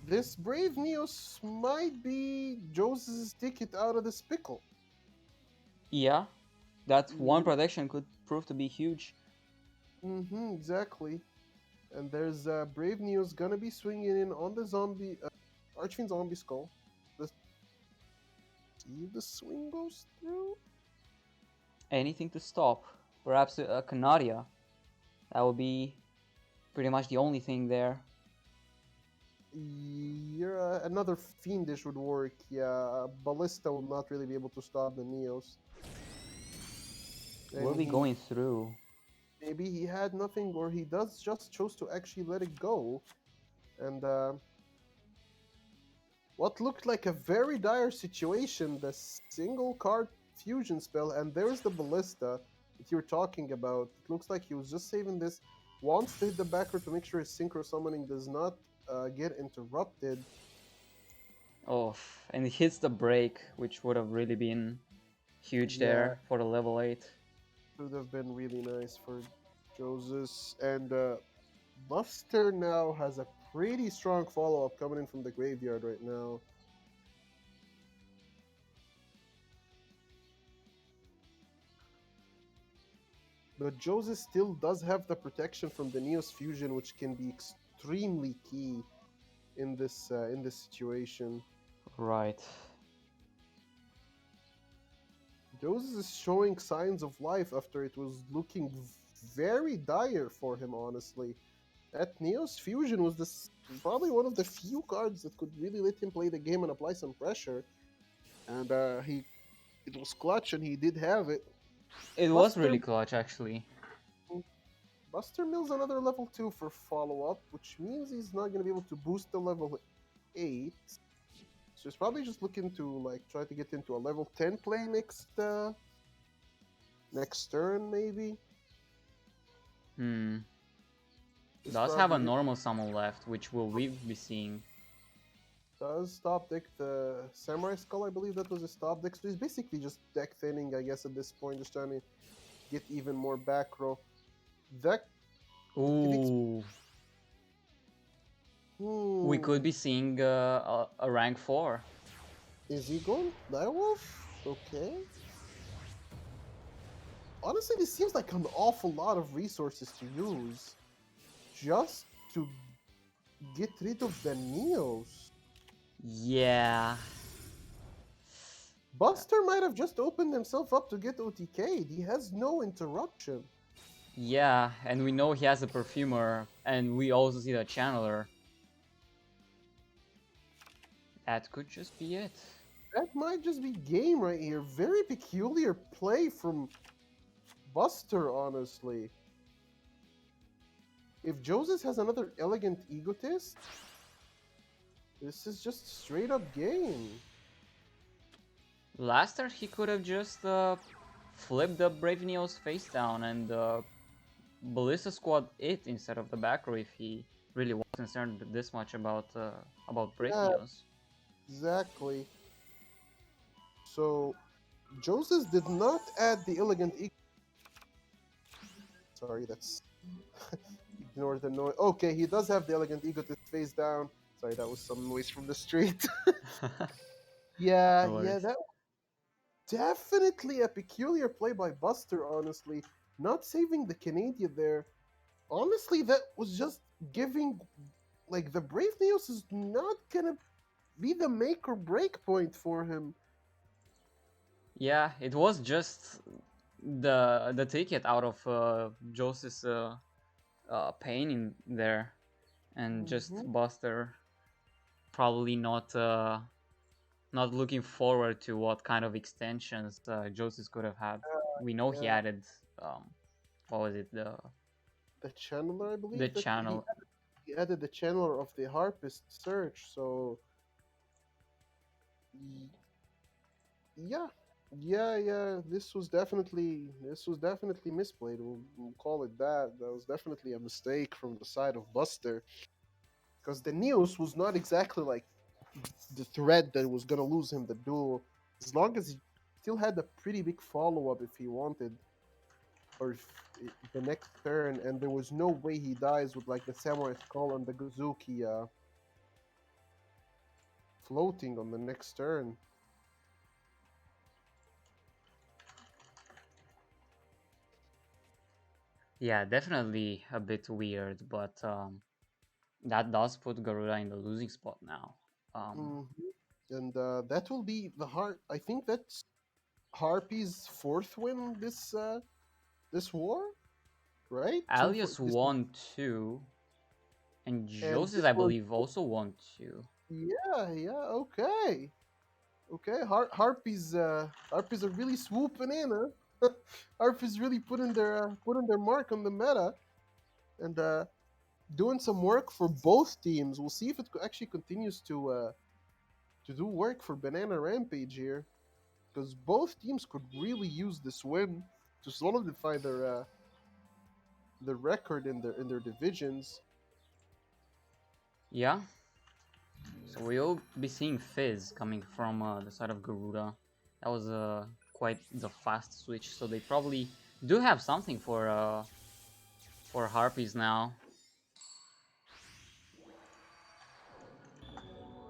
This Brave Neos might be Joseph's ticket out of this pickle. Yeah, that one protection could prove to be huge. Exactly. And there's Brave Neos gonna be swinging in on the zombie, Archfiend Zombie Skull. Let's see if the swing goes through. Anything to stop. Perhaps a Canaria. That would be pretty much the only thing there. Yeah, another Fiendish would work. Yeah, Ballista will not really be able to stop the Neos. We'll be going through. Maybe he had nothing, or he just chose to actually let it go. And what looked like a very dire situation, the single card fusion spell, and there's the Ballista that you're talking about. It looks like he was just saving this, wants to hit the backer to make sure his synchro summoning does not get interrupted. Oh, and it hits the break, which would have really been huge there for the level 8. Would have been really nice for Joseph. And Buster now has a pretty strong follow-up coming in from the graveyard right now. But Joseph still does have the protection from the Neos fusion, which can be extremely key in this situation. Right. Joseph is showing signs of life after it was looking very dire for him, honestly. That Neos fusion was probably one of the few cards that could really let him play the game and apply some pressure. And he it was clutch, and he did have it. It was Buster really clutch, actually. Buster Mill's another level 2 for follow-up, which means he's not going to be able to boost the level 8. So he's probably just looking to like try to get into a level 10 play next turn, maybe. Hmm. This Does have a probably normal summon left, which will we be seeing. does stop deck the Samurai Skull. I believe that was a stop deck. So he's basically just deck thinning, I guess, at this point, just trying to get even more back row. That Ooh. We could hmm, be seeing a rank 4. is he going Direwolf? Okay. Honestly, this seems like an awful lot of resources to use just to get rid of the Neos. Yeah. Buster might have just opened himself up to get OTK'd. He has no interruption. Yeah, and we know he has a perfumer, and we also see the channeler. That could just be it. That might just be game right here. Very peculiar play from Buster, honestly. If Joseph has another elegant egotist, this is just straight up game. Last turn he could have just flipped the Brave Neo's face down and Ballista Squad it instead of the back row if he really was concerned this much about Brave Yeah, Neos. exactly. So Joseph did not add the elegant egotist. Sorry, that's ignore the noise. Okay, he does have the elegant egotist face down. Sorry, that was some noise from the street. No Yeah, worries. that definitely a peculiar play by Buster, honestly. Not saving the Canadian there. Honestly, that was just giving. Like, the Brave Neos is not gonna be the make or break point for him. Yeah, it was just the ticket out of Joseph's pain in there, and just Hmm. Buster probably not looking forward to what kind of extensions Joseph could have had. We know he Yeah, added what was it, the Channeler, I the believe that channel. he added the Channeler of the Harpist Search, so. y- Yeah, yeah. This was definitely misplayed. We'll call it that. That was definitely a mistake from the side of Buster, because the news was not exactly like the threat that was gonna lose him the duel. As long as he still had a pretty big follow up if he wanted, or if the next turn, and there was no way he dies with like the Samurai Skull and the Gozuki floating on the next turn. Yeah, definitely a bit weird, but that does put Garuda in the losing spot now. Hmm. And that will be the heart. I think that's Harpy's fourth win this war, right? Two for Alias this, won 2, and and Joseph, this I was believe, also won 2. yeah. Okay. Harpies are really swooping in, huh? Harpies really putting their mark on the meta and doing some work for both teams. We'll see if it actually continues to do work for Banana Rampage here, because both teams could really use this win to solidify their record in their divisions. Yeah, so we'll be seeing Fizz coming from the side of Garuda. That was quite the fast switch, so they probably do have something for Harpies now.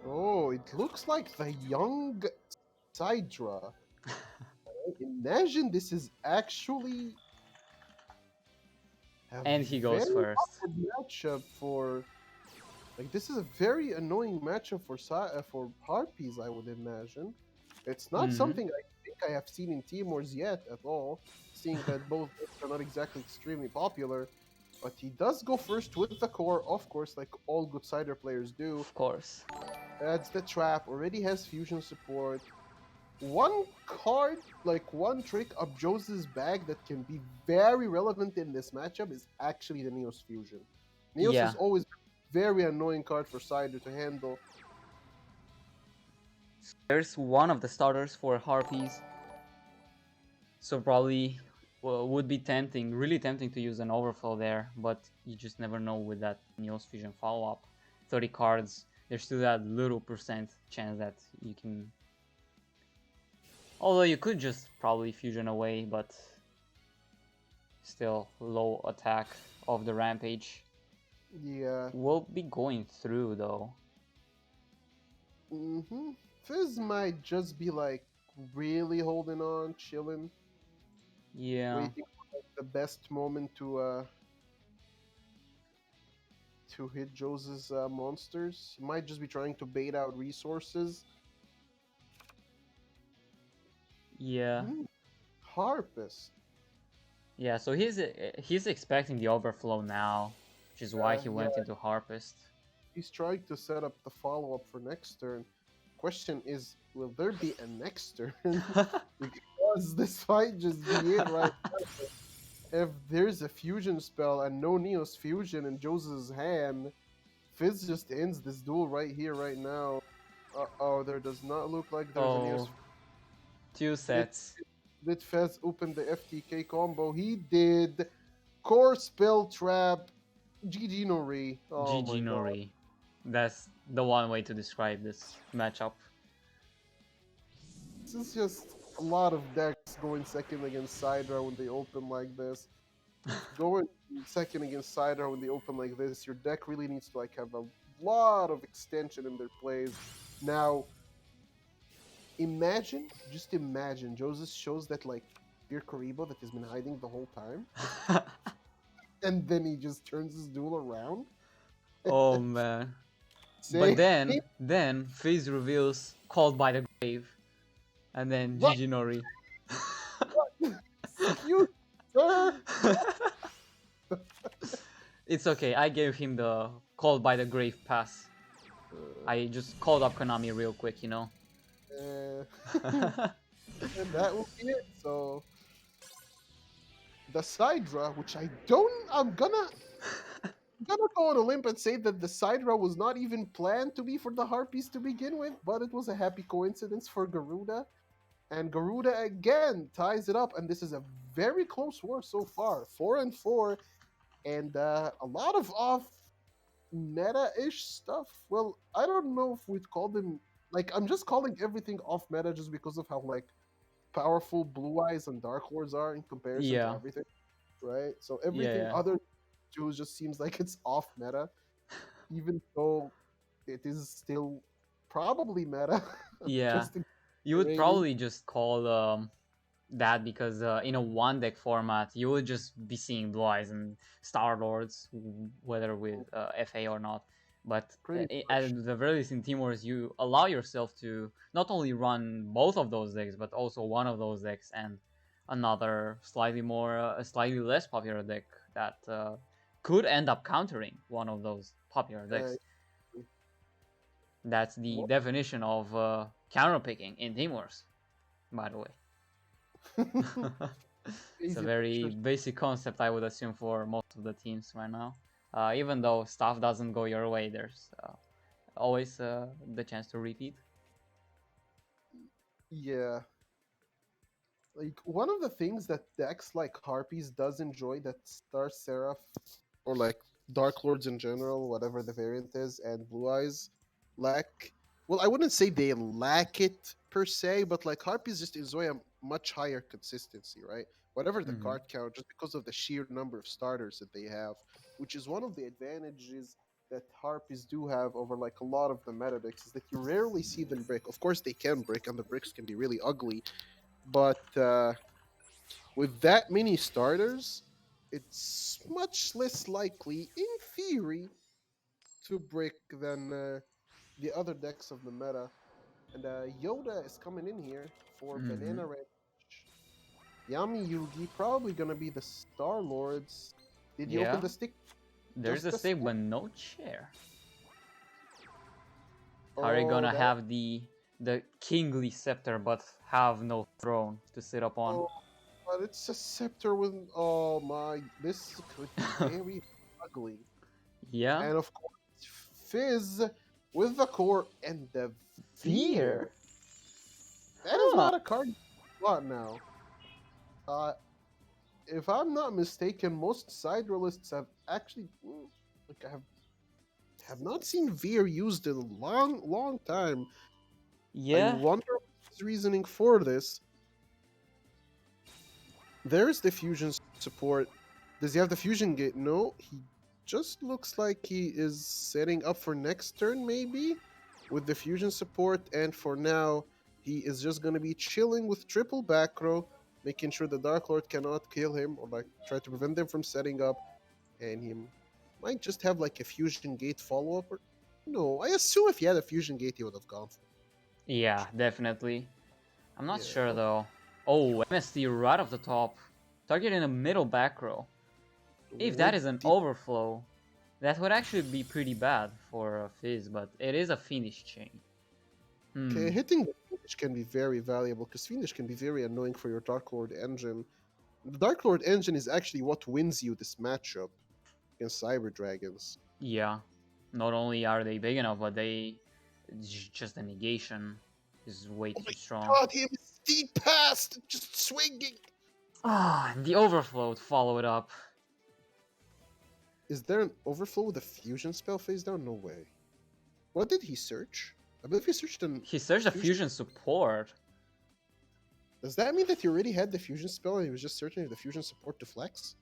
Oh, it looks like the young Sidra. Imagine this is actually A And he goes very first. awkward matchup for like this is a very annoying matchup for for Harpies, I would imagine. It's not Mm-hmm. something I think I have seen in Team Wars yet at all, seeing that both decks are not exactly extremely popular. But he does go first with the core, of course, like all good Cider players do. Of course. Adds the trap, already has fusion support. One card, like one trick up Jose's bag that can be very relevant in this matchup is actually the Neos Fusion. Neos Yeah. is always a very annoying card for Cider to handle. There's one of the starters for Harpies. So probably would be tempting, really tempting to use an overflow there, but you just never know with that Neos Fusion follow-up. 30 cards, there's still that little percent chance that you can... Although you could just probably Fusion away, but still low attack of the Rampage. Yeah. Will be going through though. Fizz might just be like really holding on, chilling, Yeah. waiting for like, the best moment to hit Jose's monsters. He might just be trying to bait out resources. Yeah. Harpist. Yeah, so he's expecting the overflow now, which is why he Yeah, went into Harpist. he's trying to set up the follow-up for next turn. Question is, will there be a next turn? Because this might just be it right now. If there's a fusion spell and no Neos fusion in Jose's hand, Fizz just ends this duel right here, right now. Uh-oh, there does not look like there's a Neos. Oh, two Did, sets. did Fez open the FTK combo? He did. Core spell trap. GG Nori. Oh my GG god. Nori. That's the one way to describe this matchup. This is just a lot of decks going second against Sidra when they open like this. Going second against Sidra when they open like this, your deck really needs to like have a lot of extension in their plays. Now, just imagine, Joseph shows that like Beer Karibo that has been hiding the whole time, and then he just turns his duel around. Oh man. Say, But then FaZe reveals Called by the Grave. And then what? GG Nori. You, sir? It's okay, I gave him the Called by the Grave pass. I just called up Konami real quick, you know. And that will be it. So the Sidra, which I'm gonna go on a limb and say that the Sidra was not even planned to be for the Harpies to begin with, but it was a happy coincidence for Garuda. And Garuda again ties it up, and this is a very close war so far, 4-4, and a lot of off meta-ish stuff. Well, I don't know if we'd call them like I'm just calling everything off meta just because of how like powerful Blue Eyes and Dark Lords are in comparison to Yeah. everything, right? So everything Yeah. other than just seems like it's off meta, even though it is still probably meta. Yeah. Just You would rating. probably just call that because in a one deck format you would just be seeing Blue Eyes and Star Lords, whether with FA or not. But Pretty at much. the very least in Team Wars, you allow yourself to not only run both of those decks, but also one of those decks and another slightly less popular deck that could end up countering one of those popular decks. That's the definition of counterpicking in Team Wars, by the way. It's a very basic concept, I would assume, for most of the teams right now. Even though stuff doesn't go your way, there's always the chance to repeat. Yeah. Like one of the things that decks like Harpies does enjoy that Star Seraph or like Dark Lords in general, whatever the variant is, and Blue Eyes lack. Well, I wouldn't say they lack it per se, but like Harpies just enjoy a much higher consistency, right? Whatever the Mm-hmm. card count, just because of the sheer number of starters that they have, which is one of the advantages that Harpies do have over like a lot of the meta decks, is that you rarely see them brick. Of course, they can brick, and the bricks can be really ugly, but with that many starters, it's much less likely, in theory, to brick than the other decks of the meta. And Yoda is coming in here for Mm-hmm. Banana Rampage. Yami Yugi probably gonna be the Star Lords. Did you open Yeah. the stick? There's Just a the stick, stick? but no chair. How are you Oh, gonna that. have the kingly scepter but have no throne to sit upon? Oh, but it's a scepter with. Oh my, this could be very ugly. Yeah. And of course, Fizz with the core and the Fear. fear. That is Huh. not a card you want now. Uh, if I'm not mistaken, most side duelists have actually like have not seen Veer used in a long, long time. I Yeah. wonder what's his reasoning for this. There's the fusion support. Does he have the fusion gate? No, he just looks like he is setting up for next turn, maybe, with the fusion support. And for now, he is just going to be chilling with triple back row, making sure the Dark Lord cannot kill him or like try to prevent them from setting up. And he might just have like a fusion gate follow up. Or no, I assume if he had a fusion gate, he would have gone for Yeah, definitely. I'm it. not Yeah. sure though. Oh, MST right off the top. Target in the middle back row. If that With is an the overflow, that would actually be pretty bad for Fizz, but it is a Phoenix chain. Okay, Hmm. hitting the Fiendish can be very valuable because Fiendish can be very annoying for your Dark Lord engine. The Dark Lord engine is actually what wins you this matchup against Cyber Dragons. Yeah. Not only are they big enough, but just the negation is way Oh too my strong. god, him speed past, just swinging. Ah, and the overflow to follow it up. Is there an overflow with a fusion spell face down? No way. What did he search? I believe he searched an He searched a fusion. fusion support. Does that mean that he already had the fusion spell and he was just searching the fusion support to flex?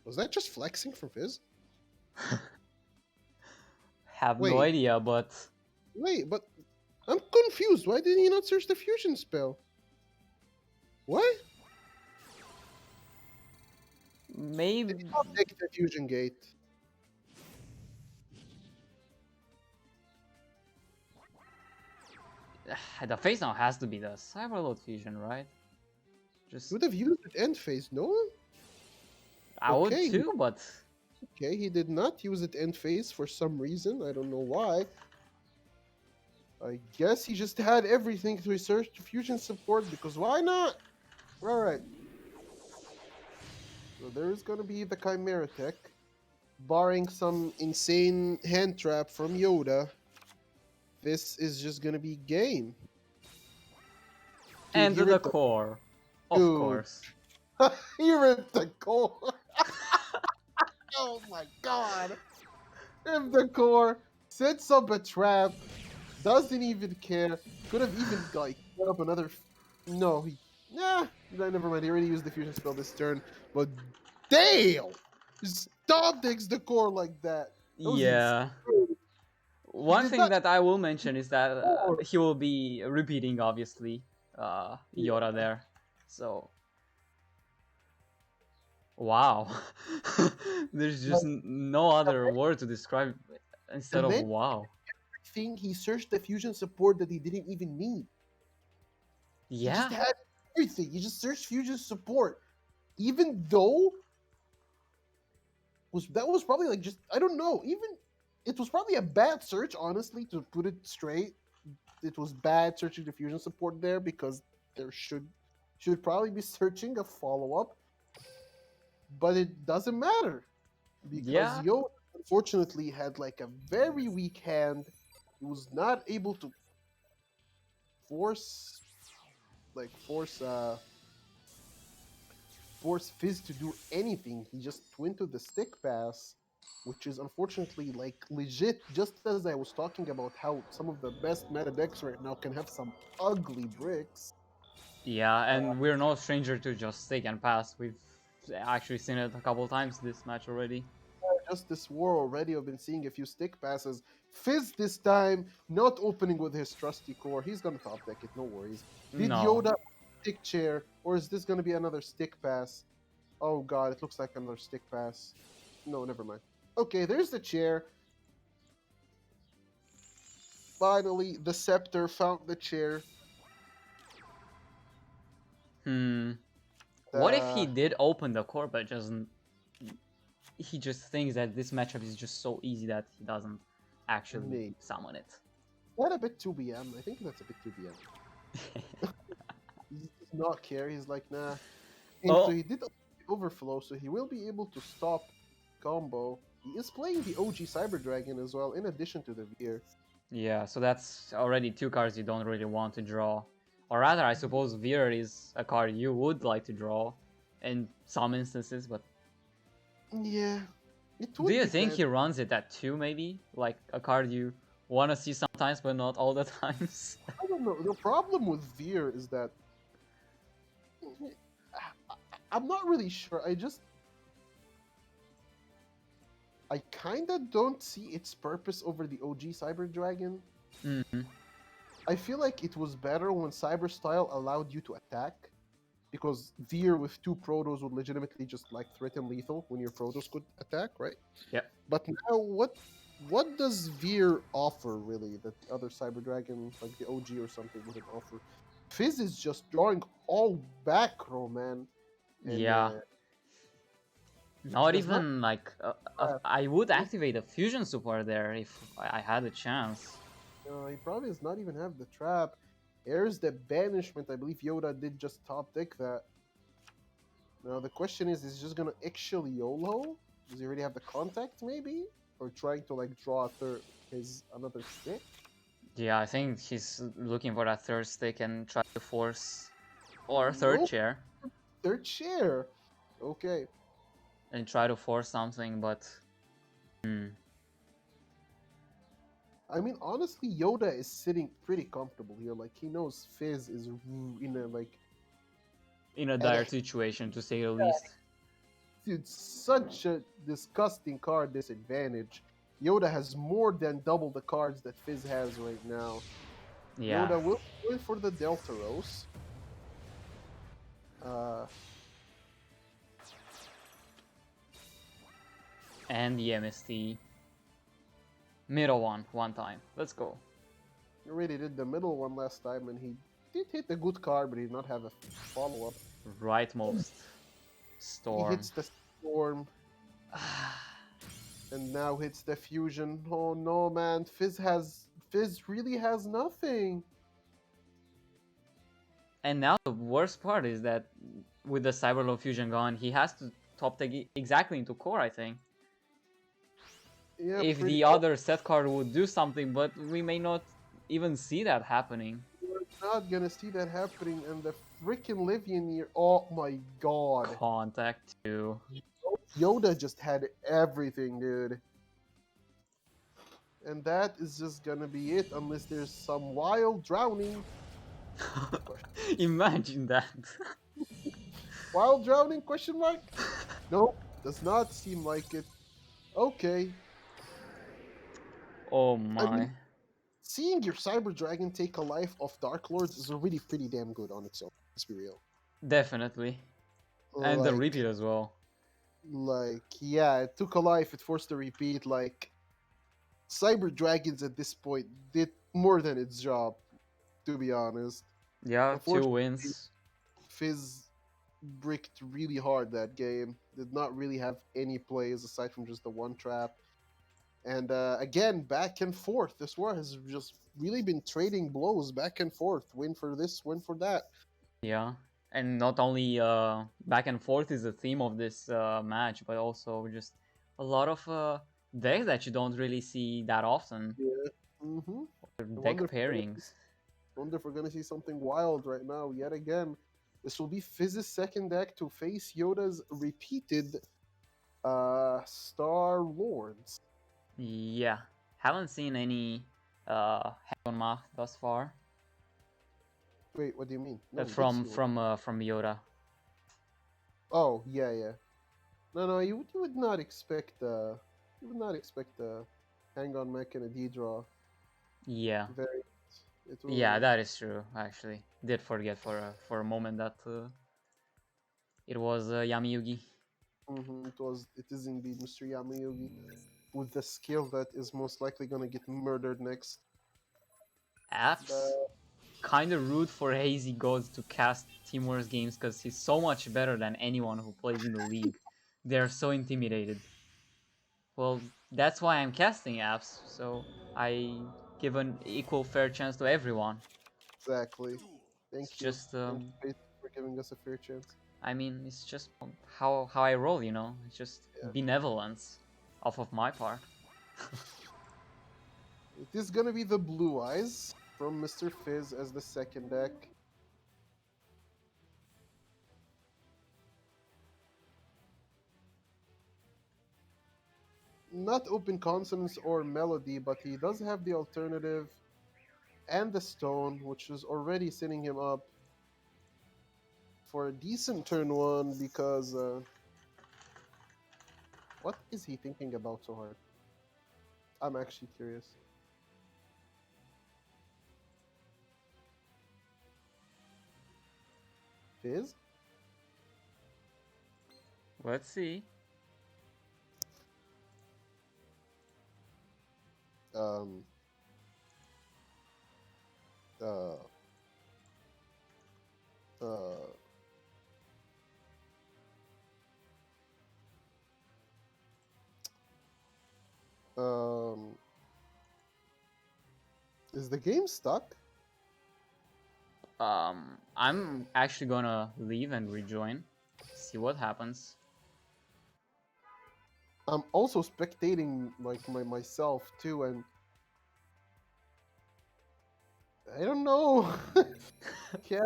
Was that just flexing from Fizz? Have no Wait, idea, but but I'm confused. Why did he not search the fusion spell? What? maybe Did he not take the fusion gate? the face now has to be the Cyberload fusion, right? He Just would have used it end phase, no? I would Okay, too, but okay, he did not use it end phase for some reason. I don't know why. I guess he just had everything to research the fusion support because why not? Alright. So there's gonna be the Chimera Tech. Barring some insane hand trap from Yoda, this is just gonna be game. Dude, and he the ripped the core, of dude. course. He ripped the core. Oh my god. If the core sets up a trap, doesn't even care, could have even like set up another. No, never mind. He already used the fusion spell this turn, but damn, stop digs the core like that. That was insane. Yeah. He One did thing not that I will mention is that core. he will be repeating, obviously, Yeah. Yoda there. So, wow. There's just Like, no other word to describe instead and of then wow. thing he searched the fusion support that he didn't even need. He just Yeah. had everything. He just searched fusion support, even though that was probably like just I don't know. Even it was probably a bad search, honestly, to put it straight. It was bad searching the fusion support there because there should probably be searching a follow up, but it doesn't matter because Yeah. Yo unfortunately had like a very weak hand. He was not able to force like force Fizz to do anything. He just went to the stick pass, which is unfortunately like legit. Just as I was talking about how some of the best meta decks right now can have some ugly bricks. Yeah, Uh, and we're no stranger to just stick and pass. We've actually seen it a couple times this match already. just this war already. I've been seeing a few stick passes. Fizz this time, not opening with his trusty core. He's gonna top deck it, no worries. Did No. Yoda stick chair, or is this gonna be another stick pass? Oh god, it looks like another stick pass. No, never mind. Okay, there's the chair. Finally, the scepter found the chair. What if he did open the core, but he just thinks that this matchup is just so easy that he doesn't actually summon it. What a bit 2BM. I think that's a bit 2BM. He does not care. He's like, nah. And so he did overflow, so he will be able to stop combo. He is playing the OG Cyber Dragon as well, in addition to the Veer. Yeah, so that's already 2 cards you don't really want to draw. Or rather, I suppose Veer is a card you would like to draw in some instances, but... Yeah. Do you think he runs it at 2, maybe? Like a card you want to see sometimes, but not all the times? I don't know. The problem with Veer is that... I'm not really sure. I kinda don't see its purpose over the OG Cyber Dragon. I feel like it was better when Cyber Style allowed you to attack, because Veer with 2 Protos would legitimately just like threaten lethal when your Protos could attack, right? Yeah. But now, what does Veer offer really that the other Cyber Dragon, like the OG or something, wouldn't offer? Fizz is just drawing all back row, man. And, yeah. Not even like I would activate a fusion support there if I had a chance. He probably does not even have the trap. There's the banishment. I believe Yoda did just top deck that. Now the question is he just gonna actually YOLO? Does he already have the contact maybe? Or trying to like draw another stick? Yeah, I think he's looking for that 3rd stick and try to force, or 3rd chair. 3rd chair. Okay. And try to force something, but I mean, honestly, Yoda is sitting pretty comfortable here. Like, he knows Fizz is in a dire situation, to say the least. It's such a disgusting card disadvantage. Yoda has more than double the cards that Fizz has right now. Yeah. Yoda will go for the Delta Rose. And the MST. Middle one time. Let's go. He already did the middle one last time, and he did hit a good card, but he did not have a follow-up. Rightmost. Storm. He hits the Storm. And now hits the Fusion. Oh no, man. Fizz really has nothing. And now the worst part is that with the Cyberlow Fusion gone, he has to top deck exactly into core, I think. Yeah, if the other set card would do something, but we may not even see that happening. We're not gonna see that happening, and the freaking Livian here, oh my god. Contact 2. Yoda just had everything, dude. And that is just gonna be it, unless there's some wild drowning. Imagine that. Wild drowning, question mark? No, does not seem like it. Okay. Oh my. I mean, seeing your Cyber Dragon take a life of Dark Lords is already pretty damn good on its own, let's be real. Definitely. And the repeat as well. Like, yeah, it took a life, it forced a repeat. Like, Cyber Dragons at this point did more than its job, to be honest. Yeah, 2 wins. Fizz bricked really hard that game. Did not really have any plays aside from just the one trap. And again, back and forth. This war has just really been trading blows back and forth. Win for this, win for that. Yeah, and not only back and forth is the theme of this match, but also just a lot of decks that you don't really see that often. Yeah. Deck pairings. I wonder if we're going to see something wild right now, yet again. This will be Fizz's second deck to face Yoda's repeated Star Lords. Yeah, haven't seen any Heaven Math thus far. Wait, what do you mean? No, from Yoda. Oh, yeah. No, you would not expect You would not expect a hang-on mech and a D-draw. Yeah. Very. It Yeah, will. that is true. Actually, did forget for a moment that it was Yami Yugi. It was. It is indeed Mr. Yamayugi, with the skill that is most likely gonna get murdered next. Apps But kind of rude for HeyZZy Gods to cast Team Wars games because he's so much better than anyone who plays in the league. They're so intimidated. Well, that's why I'm casting apps, so I give an equal fair chance to everyone. exactly. It's Thank you. just Thank you, Faith, for giving us a fair chance. I mean, it's just how I roll, you know. It's just Yeah. benevolence off of my part. It is gonna be the Blue Eyes from Mr. Fizz as the second deck. Not open consonants or melody, but he does have the alternative and the stone, which is already setting him up for a decent turn one because what is he thinking about so hard? I'm actually curious. Fizz? Let's see. Um. Uh. Uh. Um. Is the game stuck? I'm actually gonna leave and rejoin. See what happens. I'm also spectating like myself too, and I don't know. Yeah,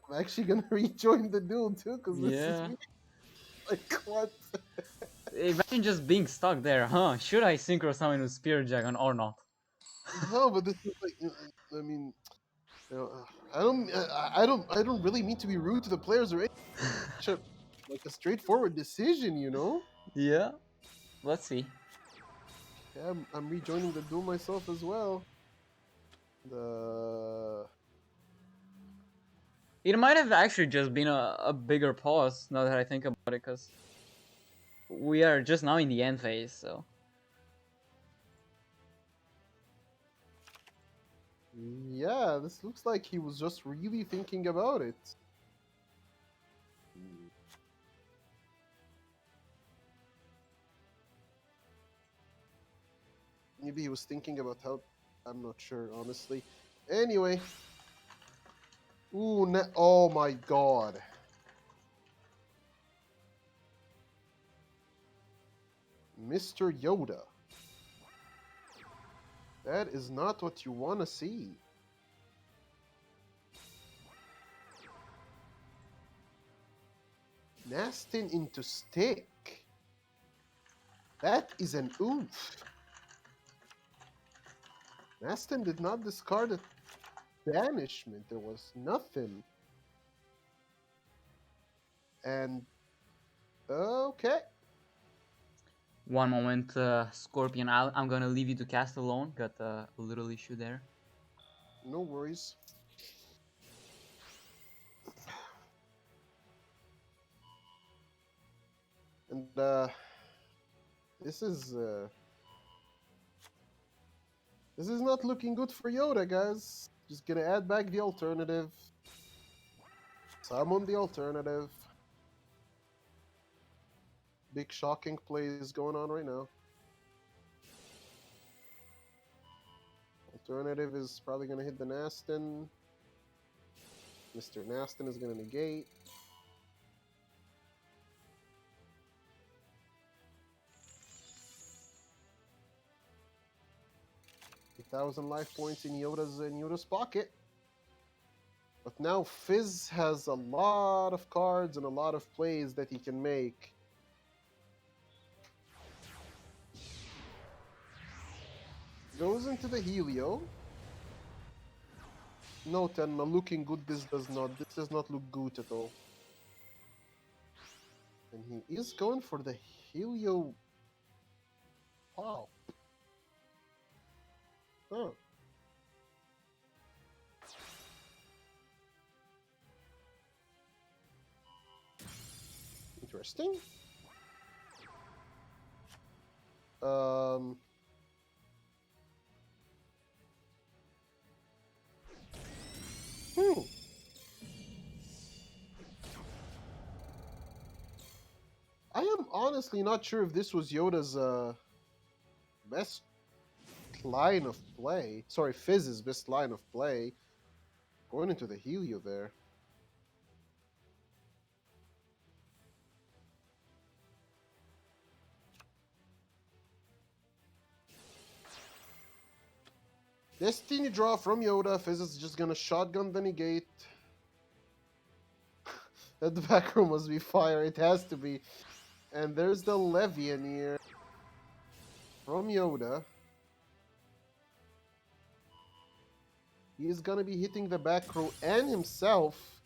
I'm actually gonna rejoin the duel too, because this is Yeah. really like what? Imagine just being stuck there, huh? Should I synchro summon with Spirit Dragon or not? No, but this is like, I mean, you know, I don't really mean to be rude to the players or anything. It's like a straightforward decision, you know. Yeah. Let's see. Yeah, I'm rejoining the duel myself as well. The It might have actually just been a bigger pause now that I think about it, because we are just now in the end phase, so. yeah, this looks like he was just really thinking about it. Maybe he was thinking about how. I'm not sure, honestly. Anyway. Ooh, oh my god. Mr. Yoda. That is not what you want to see. Nastin into stick. That is an oof. Nastin did not discard a banishment. There was nothing. And okay. One moment, Skorpian. I'm gonna leave you to cast alone. Got a little issue there. No worries. And this is this is not looking good for Yoda, guys. Just gonna add back the alternative. Summon the alternative. Big shocking plays going on right now. Alternative is probably gonna hit the Nastin. Mr. Nastin is gonna negate. 1,000 life points in Yoda's pocket. But now Fizz has a lot of cards and a lot of plays that he can make. Goes into the Helio. No, Tenma, looking good this does not. This does not look good at all. And he is going for the Helio pop. Huh. Interesting. Um. Hmm. I am honestly not sure if this was Yoda's best line of play. Sorry, Fizz's best line of play. Going into the Helio there. Destiny draw from Yoda. Fizz is just gonna shotgun the negate. That the back row must be fire. It has to be. And there's the Levian here from Yoda. He is gonna be hitting the back row and himself.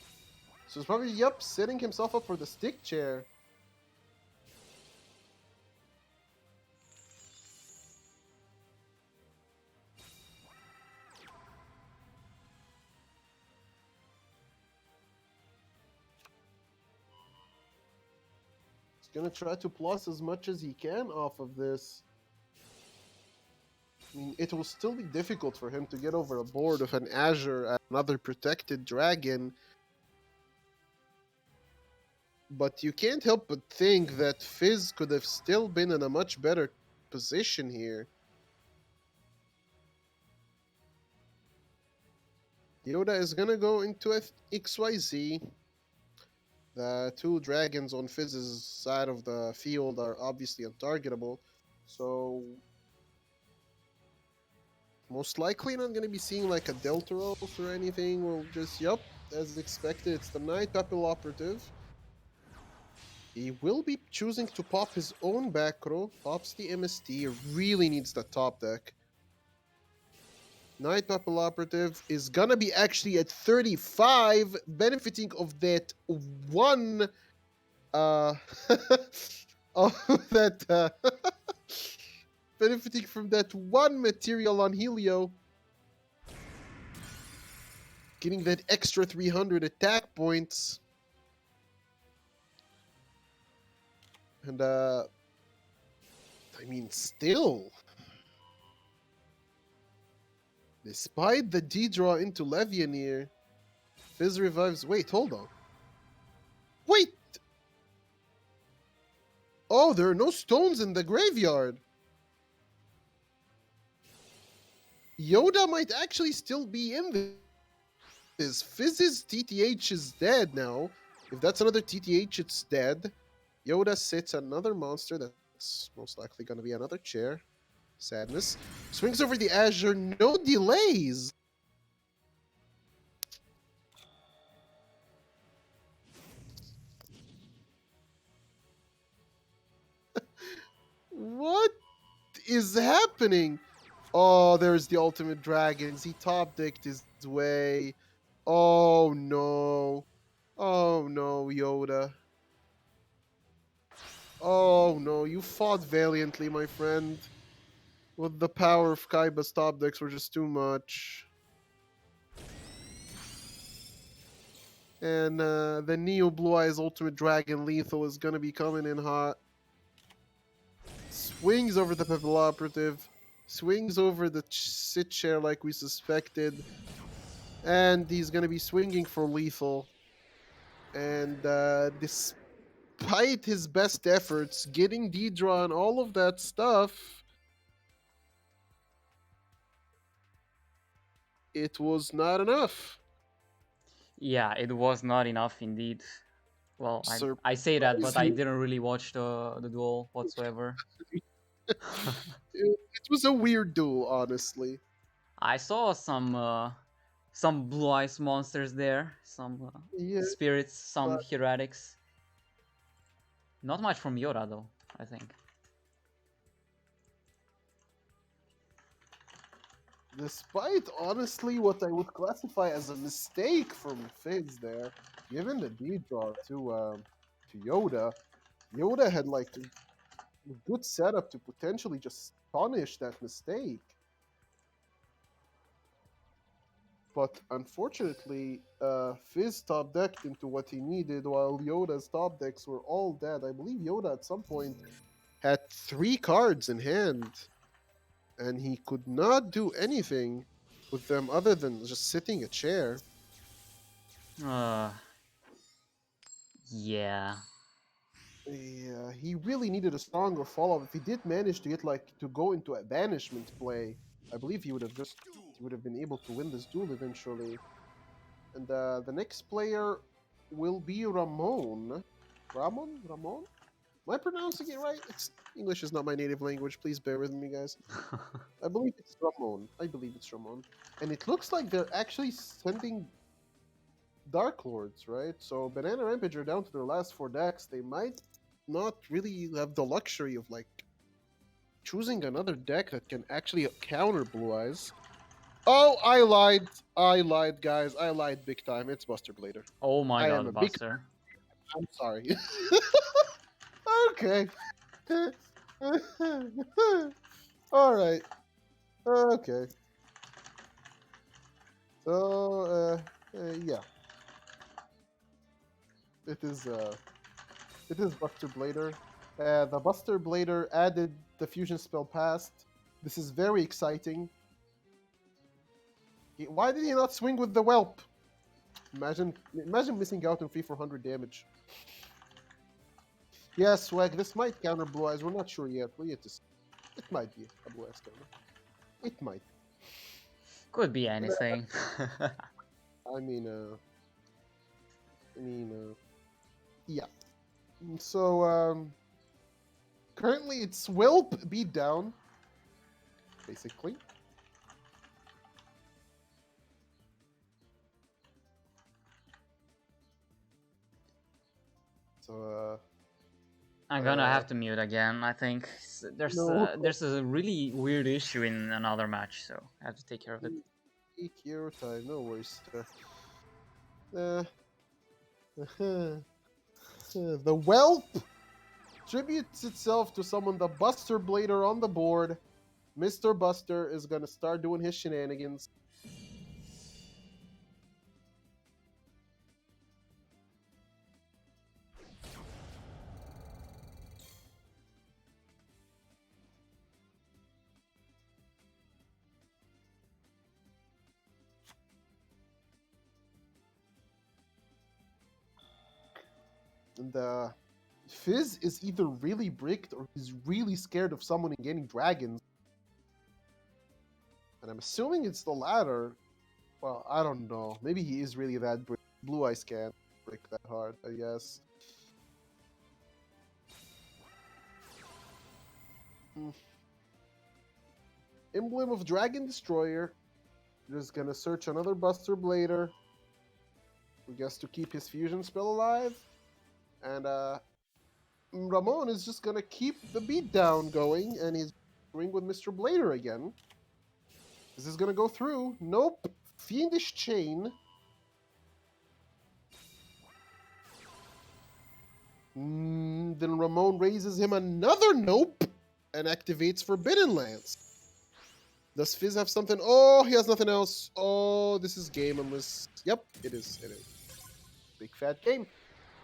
So he's probably, yep, setting himself up for the stick chair. He's gonna try to plus as much as he can off of this. I mean, it will still be difficult for him to get over a board of an Azure and another protected dragon. But you can't help but think that Fizz could have still been in a much better position here. Yoda is gonna go into XYZ. The two dragons on Fizz's side of the field are obviously untargetable. So most likely not gonna be seeing like a Deltaros or anything. We'll just, yup, as expected, it's the Night Papil Operative. He will be choosing to pop his own back row, pops the MST, really needs the top deck. Night Papil Operative is gonna be actually at 35, benefiting of that one, of that, benefiting from that one material on Helio. Getting that extra 300 attack points. And, I mean, still. Despite the D-draw into Levian here, Fizz revives. Wait, hold on. Wait! Oh, there are no stones in the graveyard. Yoda might actually still be in this. Fizz's TTH is dead now. If that's another TTH, it's dead. Yoda sits another monster. That's most likely going to be another chair. Sadness. Swings over the Azure. No delays. What is happening? Oh, there's the ultimate dragons. He top decked his way. Oh no. Oh no, Yoda. Oh no, you fought valiantly, my friend. With the power of Kaiba's top decks were just too much. And the Neo Blue Eyes Ultimate Dragon Lethal is gonna be coming in hot. Swings over the Pebble Operative. Swings over the sit chair like we suspected. And he's gonna be swinging for lethal. And despite his best efforts, getting D-draw and all of that stuff, it was not enough. Yeah, it was not enough indeed. Well, I say that, but I didn't really watch the duel whatsoever. It was a weird duel, honestly. I saw some blue eyes monsters there, some spirits, some heretics. Not much from Yoda though, I think. Despite, honestly, what I would classify as a mistake from Fizz there, given the D-draw to Yoda, Yoda had like a good setup to potentially just punish that mistake. But unfortunately, Fizz top decked into what he needed while Yoda's top decks were all dead. I believe Yoda at some point had 3 cards in hand, and he could not do anything with them other than just sitting a chair. Yeah. Yeah, he really needed a stronger follow-up. If he did manage to get to go into a banishment play, I believe he would have been able to win this duel eventually. And the next player will be Ramon. Ramon? Am I pronouncing it right? English is not my native language. Please bear with me, guys. I believe it's Ramon. And it looks like they're actually sending Dark Lords, right? So Banana Rampage are down to their last 4 decks. They might not really have the luxury of choosing another deck that can actually counter Blue Eyes. Oh, I lied, guys. I lied big time. It's Buster Blader. Oh my I am god, a big. Buster. I'm sorry. Okay. All right. Okay. So, yeah, it is. It is Buster Blader. The Buster Blader added the fusion spell past. This is very exciting. Why did he not swing with the whelp? Imagine missing out on 300-400 damage. Yeah, Swag, this might counter Blue Eyes. We're not sure yet. We're yet to see. It might be a Blue Eyes counter. It might. Could be anything. I mean, yeah. So, currently it's Whelp beatdown, basically. So, I'm gonna have to mute again. I think there's a really weird issue in another match, so I have to take care of it. Take your time, no worries. The Whelp tributes itself to summon the Buster Blader on the board. Mr. Buster is gonna start doing his shenanigans. And Fizz is either really bricked or he's really scared of summoning any dragons. And I'm assuming it's the latter. Well, I don't know. Maybe he is really that brick. Blue Eyes can't brick that hard, I guess. Emblem of Dragon Destroyer. Just gonna search another Buster Blader. Who gets to keep his fusion spell alive. And Ramon is just gonna keep the beatdown going, and he's going with Mr. Blader again. Is this gonna go through? Nope. Fiendish Chain. Then Ramon raises him another nope and activates Forbidden Lance. Does Fizz have something? Oh, he has nothing else. Oh, this is game unless... Yep, it is. Big fat game.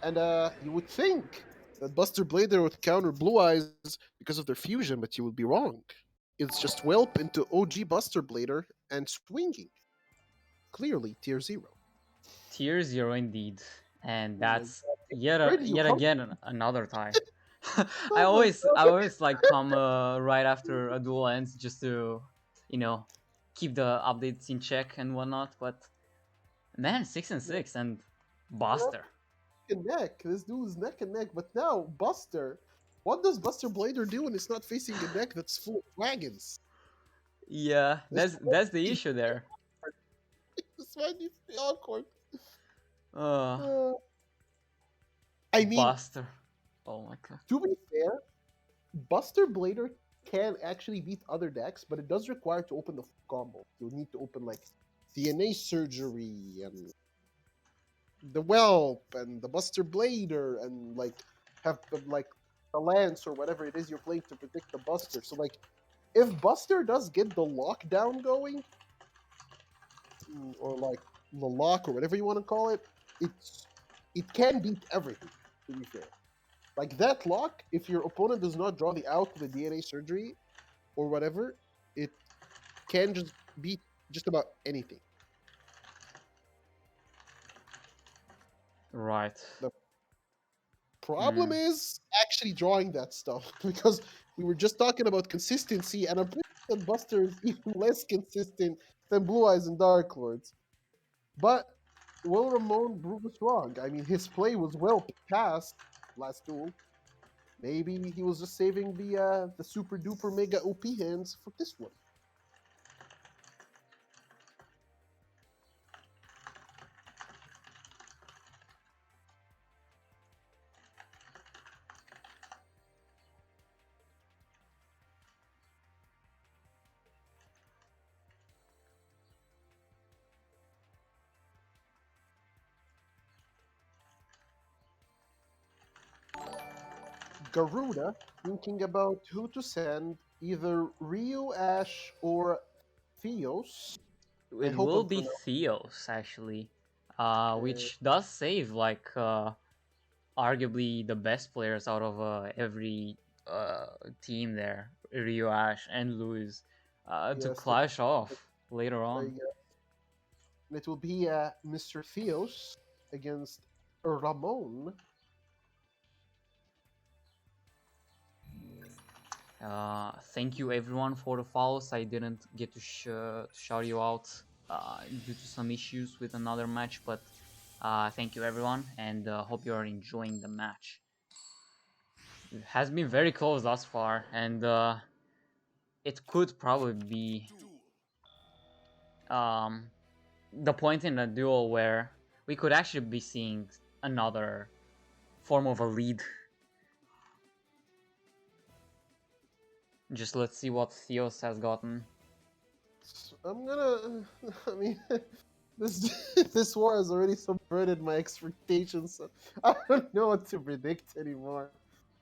And you would think that Buster Blader would counter Blue Eyes because of their fusion, but you would be wrong. It's just Whelp into OG Buster Blader and swinging. Clearly, tier 0. Tier 0 indeed. And that's yet again another tie. I always come right after a duel ends just to, keep the updates in check and whatnot. But man, 6-6 and Buster. Neck and neck. This dude is neck and neck. But now Buster, what does Buster Blader do when it's not facing a deck that's full of dragons? Yeah, that's the issue there. This might be awkward. I mean, Buster. Oh my god. To be fair, Buster Blader can actually beat other decks, but it does require to open the full combo. You'll need to open DNA Surgery and the Whelp and the Buster Blader and have the Lance or whatever it is you're playing to protect the Buster. So if Buster does get the lockdown going, or like the lock or whatever you want to call it, it can beat everything. To be fair, like that lock, if your opponent does not draw the out with the DNA surgery or whatever, it can just beat just about anything. Right. The problem Mm. is actually drawing that stuff because we were just talking about consistency, and I'm pretty sure that Buster is even less consistent than Blue Eyes and Dark Lords. But Will Ramon prove us wrong. I mean, his play was well past last duel. Maybe he was just saving the super duper mega OP hands for this one. Garuda thinking about who to send, either Ryu, Ash, or Theos. I It hope will I'm be pronouncing Theos actually, it. which does save like arguably the best players out of every team there, Rio Ash and Lewis, to Yes, clash off later on. yes. And it will be Mr. Theos against Ramon. Thank you everyone for the follows. I didn't get to shout you out due to some issues with another match, but thank you everyone, and hope you are enjoying the match. It has been very close thus far, and it could probably be um, the point in the duel where we could actually be seeing another form of a lead. Just let's see what Theos has gotten. I'm gonna. I mean, this this war has already subverted my expectations. So I don't know what to predict anymore.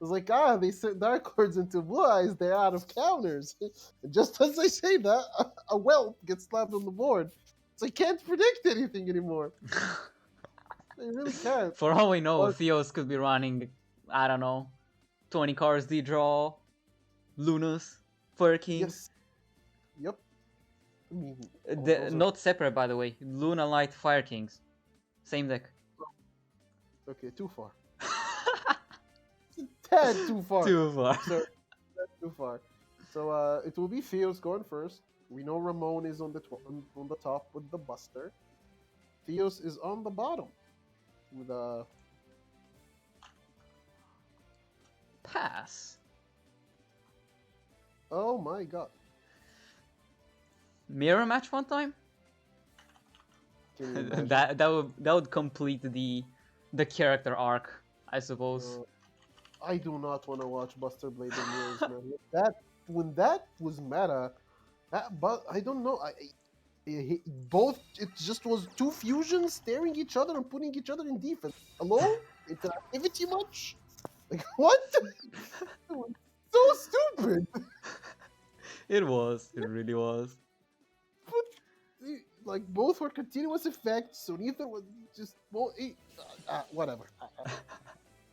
It's like, they sent Dark Lords into Blue Eyes, they're out of counters. And just as I say that, a whelp gets slapped on the board. So I can't predict anything anymore. I really can't. For all we know, But Theos could be running, I don't know, 20 cards D draw, Lunas, Fire Kings. yes, yep. I mean, those are Not separate, by the way. Luna Light, Fire Kings. Same deck. okay. Too far. Tad too far. Too far. So that's too far. So it will be Theos going first. We know Ramon is on the top with the Buster. Theos is on the bottom with Pass. oh my god. Mirror match one time? Can you imagine? that would complete the character arc, I suppose. I do not want to watch Buster Blade and Mirrors, man. When that was meta, but I don't know. Both it just was two fusions staring each other and putting each other in defense. Hello? Interactivity much? Like what? So stupid. It was. It really was. But like both were continuous effects, so neither was just well. Whatever.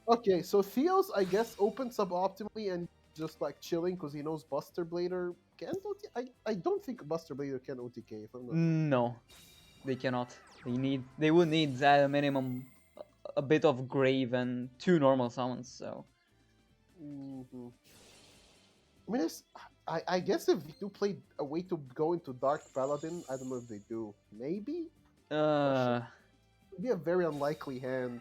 Okay, so Theos, I guess, opens up optimally and just like chilling because he knows Buster Blader can't. I don't think Buster Blader can OTK. If I'm not wrong. No, they cannot. They would need at a minimum a bit of grave and 2 normal summons. So. Mm-hmm. I mean, I guess if they do play a way to go into Dark Paladin, I don't know if they do. Maybe. It'd be a very unlikely hand.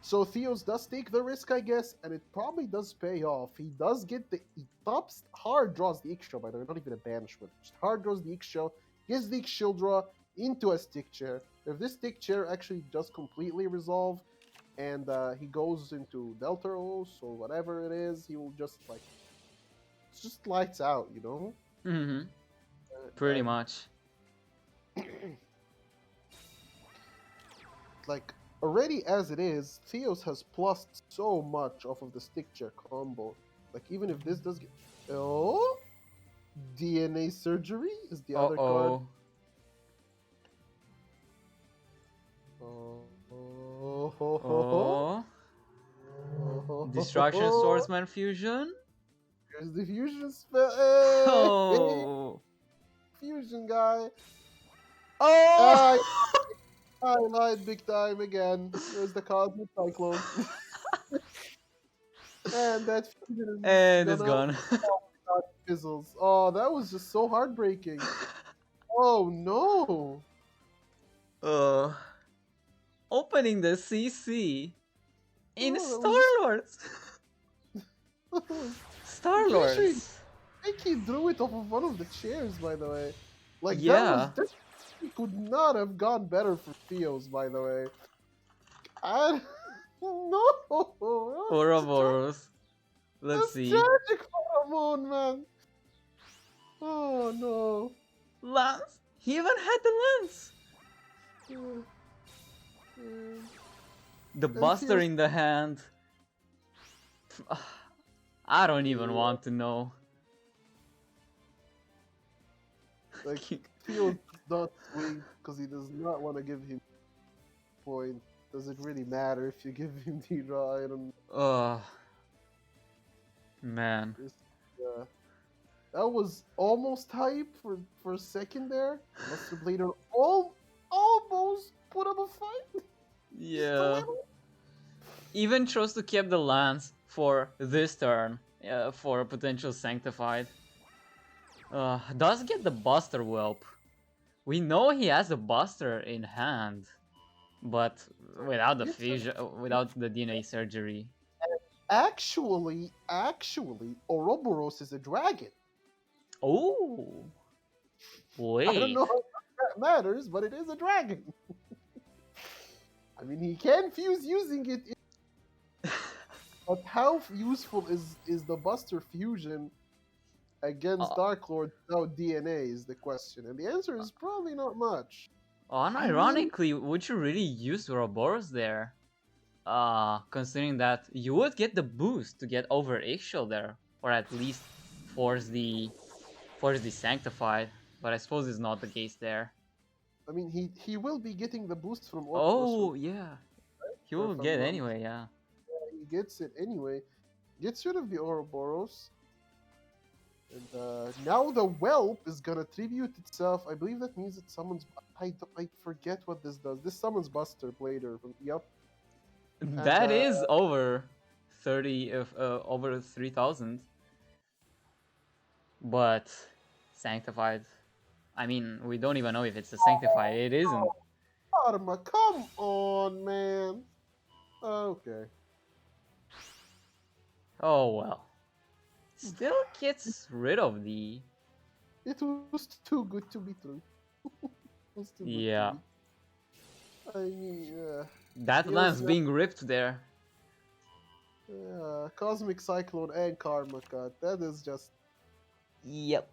So Theos does take the risk, I guess, and it probably does pay off. He does get he tops hard draws the X-Shell, by the way, not even a banishment. Just hard draws the X-Shell, gets the X-Shell draw into a stick chair. If this stick chair actually does completely resolve, and he goes into Deltaros or whatever it is, he will just like it's just lights out, you know? Mm-hmm. Pretty much. Like already as it is, Theos has plussed so much off of the stick chair combo. Like even if this does get DNA surgery is the other card. Uh-oh. Oh, ho, ho, ho. Oh. Oh, ho, ho, Destruction ho. Swordsman Fusion? Here's the fusion spell. Hey, hey, Oh. fusion guy. Oh! I, I lied big time again. There's the Cosmic Cyclone. And that fusion is And it's gonna gone. fizzles. Oh, that was just so heartbreaking. Oh no. uh, Opening the CC in Oh, that was just Star-Lords. that was pretty sure Star-Lords. I think he threw it off of one of the chairs, by the way. Like Yeah. that could not have gone better for Theos, by the way. I no. Ouroboros. Let's That's see. tragic for Ramon, man. Oh no. Lance. He even had the lens. The And Buster Theos, in the hand. I don't even want to know. like Theos does not win because he does not want to give him point. Does it really matter if you give him the raw item? Man. Yeah. That was almost hype for a second there. Buster Blader almost put up a fight. Just a Yeah. little. Even chose to keep the lance for this turn. For a potential Sanctified. Does get the Buster Whelp. We know he has a Buster in hand. But without the fusion, without the DNA surgery. Actually, Ouroboros is a dragon. Oh, I don't wait. know how that matters, but it is a dragon. I mean, he can fuse using it. But how useful is the Buster fusion against Dark Lord without DNA is the question, and the answer is probably not much. Unironically, would you really use Ouroboros there? Considering that you would get the boost to get over Eggshell there, or at least force the Sanctified, but I suppose it's not the case there. I mean, he will be getting the boost from Oh, Ouroboros. yeah. He will get anyway, yeah. He gets it anyway. Gets rid of the Ouroboros. And now the Whelp is gonna tribute itself. I believe that means it summons. I forget what this does. This summons Buster Blader. Yep. That is over 30 of over 3,000. But Sanctified. I mean, we don't even know if it's a Sanctified. It isn't. Karma, come on, man. Okay. Oh well. Still gets rid of the. It was too good to be true. Yeah. I mean, that lance being ripped there. Cosmic Cyclone and Karma Cut. That is just. Yep.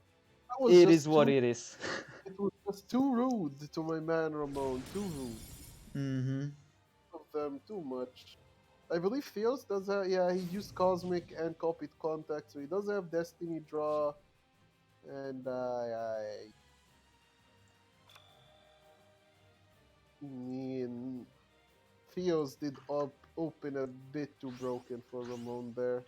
That It is what it is. It was just too rude to my man Ramon. Too rude. Mm-hmm. Of them too much. I believe Theos does have. Yeah, he used Cosmic and copied Contact, so he does have Destiny Draw. And I mean, Theos did open a bit too broken for Ramon there.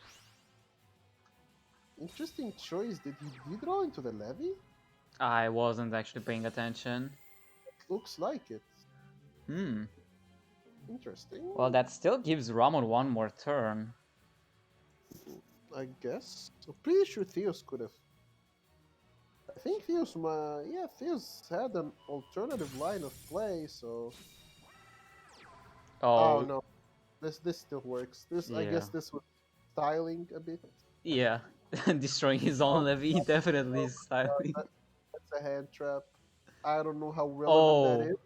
Interesting choice. Did he draw into the levy? I wasn't actually paying attention. Looks like it. Hmm. Interesting. Well, that still gives Ramon one more turn. I guess. I'm pretty sure Theos could have. I think Theos, Theos had an alternative line of play, so. Oh no, this still works. I guess this was styling a bit. Yeah, destroying his own levy definitely is styling. That's a hand trap. I don't know how relevant that is,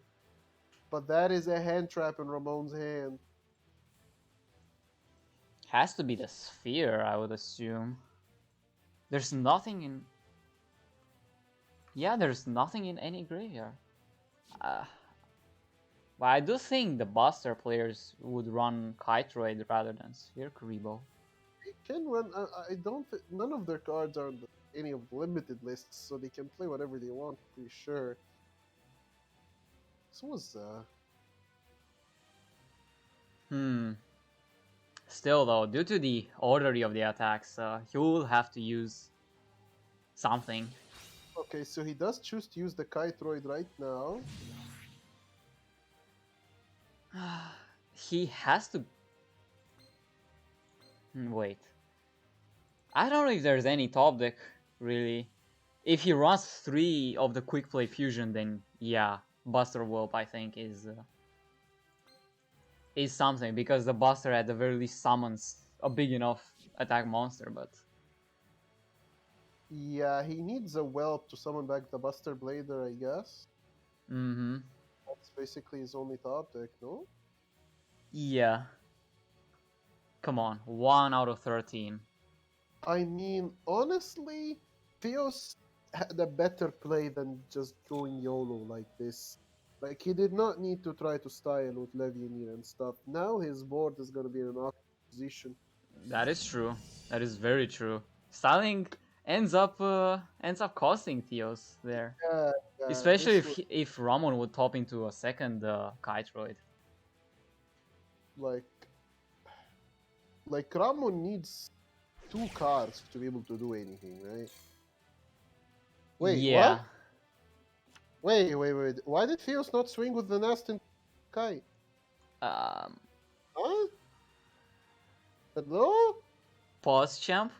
but that is a hand trap in Ramon's hand. Has to be the sphere, I would assume. There's nothing in. Yeah, there's nothing in any graveyard. But I do think the Buster players would run Kiteroid rather than Sphere Kuriboh. They can run. I don't. None of their cards are. any of the limited lists, so they can play whatever they want. Pretty sure. This was Still though, due to the order of the attacks, he will have to use something. okay. So he does choose to use the Kite-Roid right now. He has to... Wait. I don't know if there's any top deck, really. If he runs 3 of the Quick Play Fusion, then yeah, Buster Whelp, I think, is something, because the Buster at the very least summons a big enough attack monster, but... Yeah, he needs a Whelp to summon back the Buster Blader, I guess. Mm-hmm. That's basically his only top deck, no? Yeah. Come on, 1 out of 13. I mean, honestly, Theos had a better play than just going YOLO like this. Like, he did not need to try to style with Levianir and stuff. Now his board is going to be in an awkward position. That is true. That is very true. Styling ends up costing Theos there. Yeah, Especially if Ramon would top into a second Kite-Roid. Like Ramon needs 2 cards to be able to do anything, right? Wait, yeah. what? Wait. Why did Theos not swing with the Nastin Kite? Huh? Hello? Pause, champ.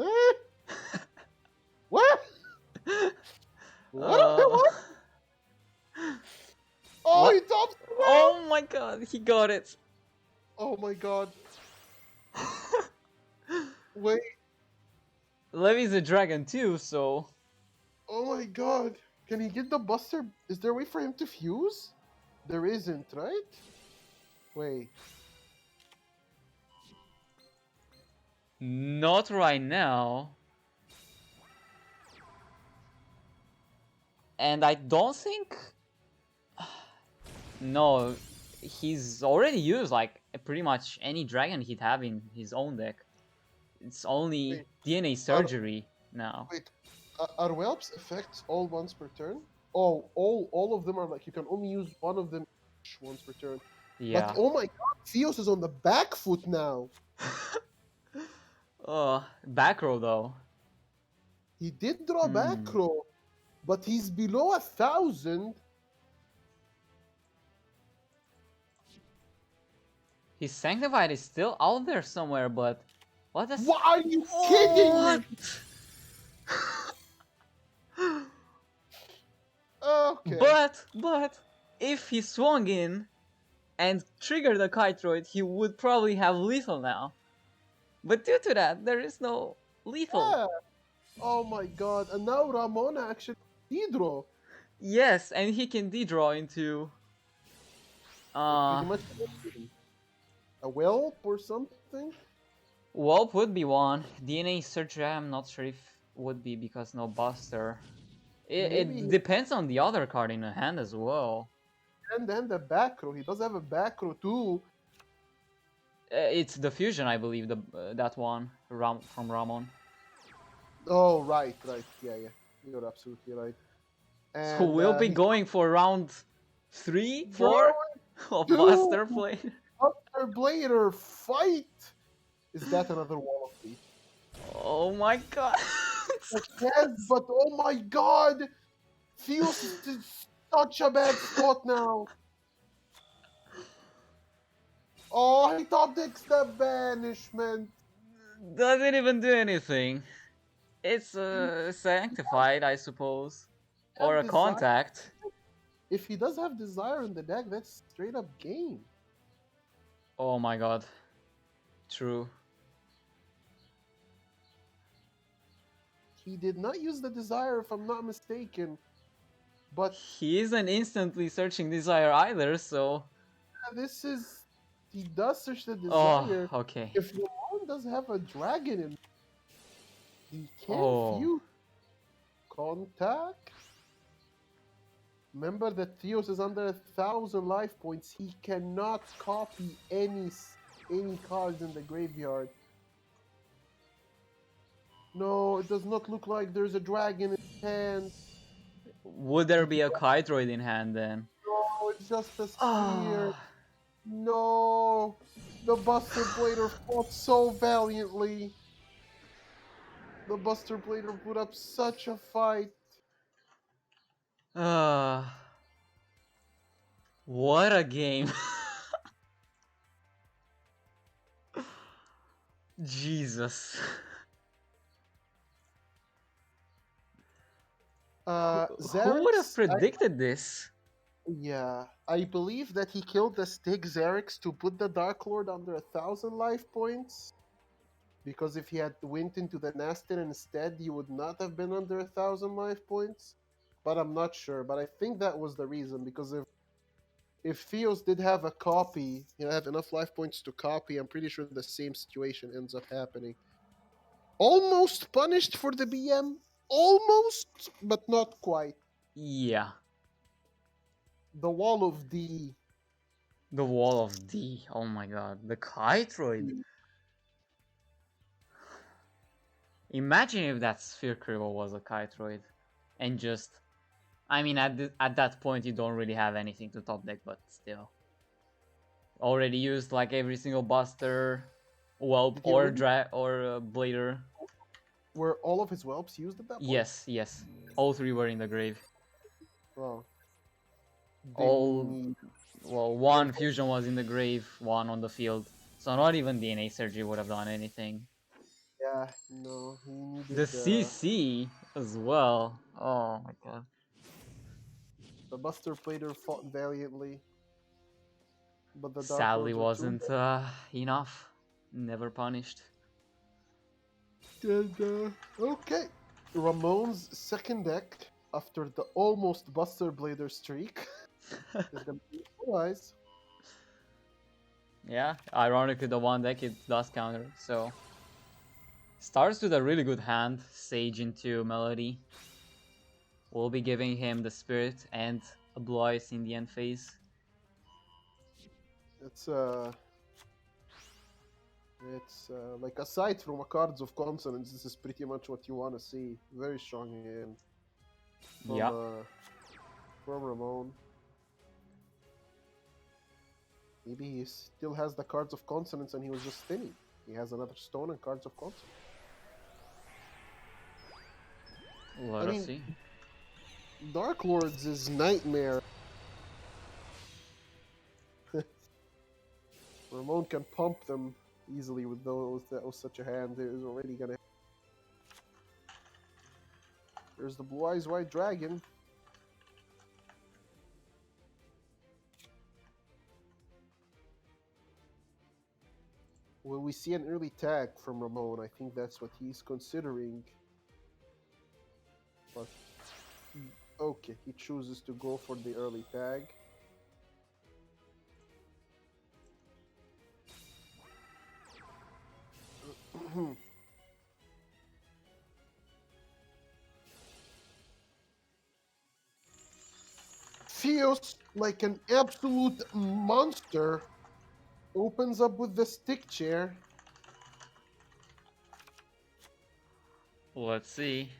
Eh? What? What? Oh, What? he tops it! Oh my god, he got it. Oh my god. Wait. Levy's a dragon too, so... Oh my god. Can he get the Buster? Is there a way for him to fuse? There isn't, right? Wait. Not right now. And I don't think... No, he's already used like pretty much any dragon he'd have in his own deck. It's only DNA surgery now. Wait, are Whelps effects all once per turn? Oh, all of them are like you can only use one of them once per turn. Yeah. But oh my god, Theos is on the back foot now. Back row though. He did draw back row, but he's below 1,000. His Sanctified is still out there somewhere, but what the... What are you kidding me? Okay. But if he swung in and triggered the Kite-Roid, he would probably have lethal now. But due to that, there is no lethal. Yeah. Oh my god, and now Ramona actually de-draw. Yes, and he can de-draw into... Pretty much a Whelp or something? Whelp would be one. DNA Surgery, I'm not sure if would be because no Buster. It depends on the other card in the hand as well. And then the back row. He does have a back row too. It's the fusion, I believe, that one from Ramon. Oh, right. Yeah. You're absolutely right. And, so we'll be going for round 3, 4 of Buster play. Buster Blader fight! Is that another wall of feet? Oh my god. Yes, but oh my god! Theos is in such a bad spot now. Oh, he top decks the banishment. Doesn't even do anything. It's sanctified, I suppose. Or a contact. If he does have desire in the deck, that's straight up game. Oh my god. True. He did not use the desire, if I'm not mistaken. But he isn't instantly searching desire either, so... This is... He does search the desire. Oh, okay. If Ramon does have a dragon in... He can't fuse. Contact? Remember that Theos is under 1,000 life points. He cannot copy any cards in the graveyard. No, it does not look like there's a dragon in his hand. Would there be a Kytroid in hand then? No, it's just a sphere. Ah, No, the Buster Blader fought so valiantly. The Buster Blader put up such a fight. ah, what a game. Jesus. Who would have Xerix, predicted this? yeah, I believe that he killed the Stig Xerix to put the Dark Lord under 1,000 life points. Because if he had went into the Nastin instead, he would not have been under 1,000 life points. But I'm not sure. But I think that was the reason. Because if Theos did have a copy, have enough life points to copy, I'm pretty sure the same situation ends up happening. Almost punished for the BM, almost, but not quite. Yeah, The Wall of D. the Wall of D. Oh my god, the Kytroid. Imagine if that Sphere Cribble was a Kytroid. And just... I mean, at that point, you don't really have anything to top deck, but still. Already used like every single Buster, Whelp, or Blader. Were all of his whelps used at that point? Yes. All three were in the grave. Oh. Well, one fusion was in the grave, one on the field. So not even DNA surgery would have done anything. Yeah, no, he needed The CC as well. Oh my god. the Buster Blader fought valiantly, but the Dark Sadly Lords were too. wasn't enough. Never punished. And, okay, Ramon's second deck after the almost Buster Blader streak is gonna be Eyes. Yeah, ironically the one deck it does counter, so... Starts with a really good hand, Sage into Melody. We'll be giving him the Spirit and a Blue Eyes in the end phase. It's like aside from a cards of consonants, this is pretty much what you want to see. Very strong hand from Ramon. Maybe he still has the cards of consonants and he was just thinning. He has another stone and cards of consonants. Let us see. Dark Lords is nightmare. Ramon can pump them easily with those. That was such a hand. It was already gonna. There's the Blue Eyes White Dragon. Will we see an early tag from Ramon? I think that's what he's considering. But okay, he chooses to go for the early tag. Feels like an absolute monster. Opens up with the stick chair. Let's see.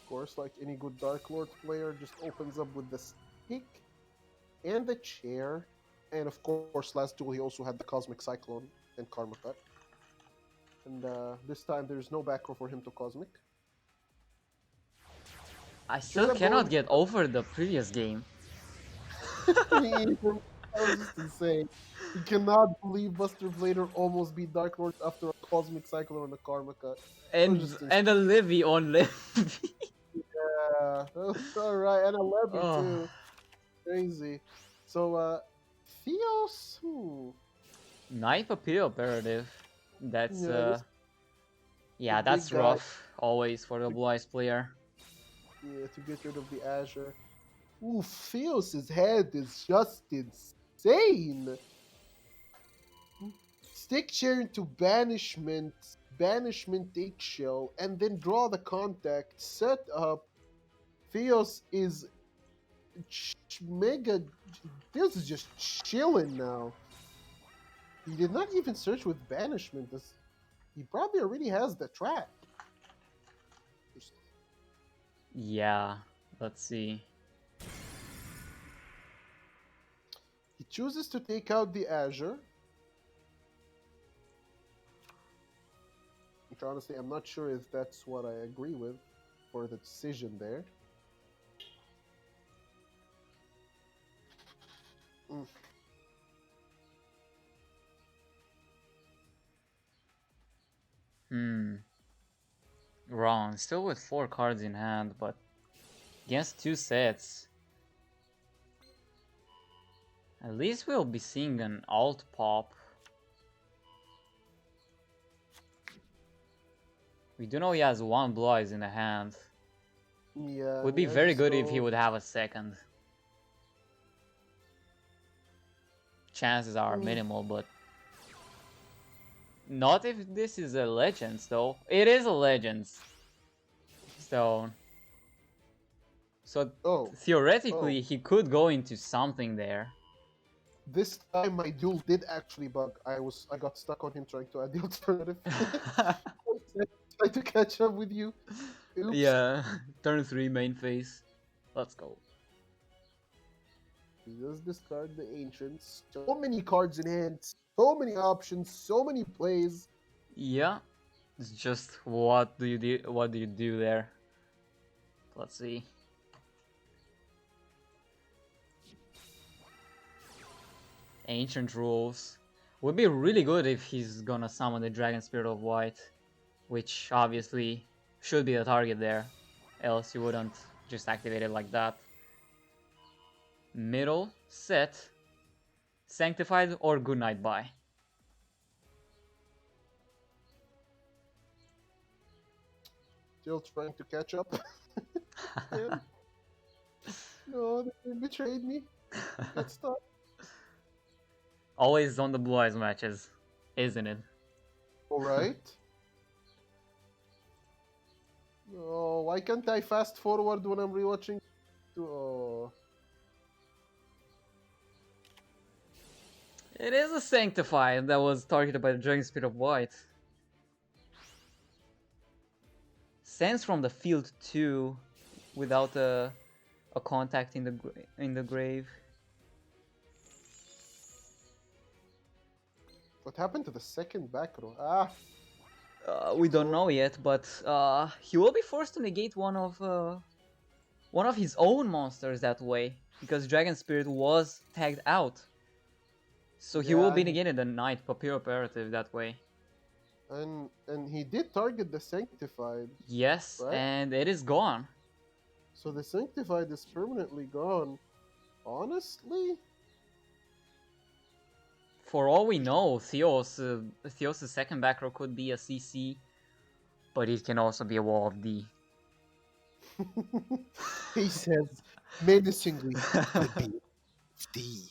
Of course, like any good Dark Lord player, just opens up with the stick and the chair. And of course, last duel he also had the Cosmic Cyclone and Karma Cut. And this time there's no back row for him to Cosmic. I still cannot get over the previous game. I was just insane. You cannot believe Buster Blader almost beat Dark Lord after a Cosmic Cyclone and a Karma Cut. And a Livy on Livy. Yeah, that's alright, and a Levy too. Crazy. So, Theos, Knife Appeal Imperative. That's yeah, that's rough. Always for the Blue Eyes player. Yeah, to get rid of the Azure. Ooh, Theos' head is just insane. Stick chair into banishment, eggshell, and then draw the contact. Set up. Theos is mega. Theos is just chilling now. He did not even search with banishment. He probably already has the trap. Yeah, let's see. He chooses to take out the Azure. Which honestly, I'm not sure if that's what I agree with for the decision there. Mm. Wrong. Still with 4 cards in hand, but against 2 sets. At least we'll be seeing an alt pop. We do know he has 1 Blue Eyes in the hand. Yeah, Would he be has very his good if he own. would have a second. Chances are minimal, but not if this is a Legends though. It is a Legends stone. So Oh, theoretically he could go into something there. this time my duel did actually bug. I got stuck on him trying to add the alternative. Try to catch up with you. Oops. Yeah, turn 3 main phase. Let's go. He does discard the ancients. So many cards in hand, so many options, so many plays. Yeah, it's just what do you do? What do you do there? Let's see. Ancient rules. Would be really good if he's gonna summon the Dragon Spirit of White, which obviously should be the target there, else you wouldn't just activate it like that. Middle, set, Sanctified, or Goodnight Bye. Still trying to catch up. Yeah. No, they betrayed me. Got stuck. Always on the Blue Eyes matches, isn't it? Alright. Oh, why can't I fast forward when I'm rewatching? Oh. It is a Sanctified that was targeted by the Dragon Spirit of White. Sends from the field too, without a contact in the grave. What happened to the second back row? Ah, We don't know yet, but he will be forced to negate one of his own monsters that way, because Dragon Spirit was tagged out. So he will yeah, be negated the Knight Papyrus Operative that way. and he did target the Sanctified. Yes, Right? and it is gone. So the Sanctified is permanently gone. Honestly? For all we know, Theos' second back row could be a CC, but it can also be a Wall of D. He says menacingly, could be D.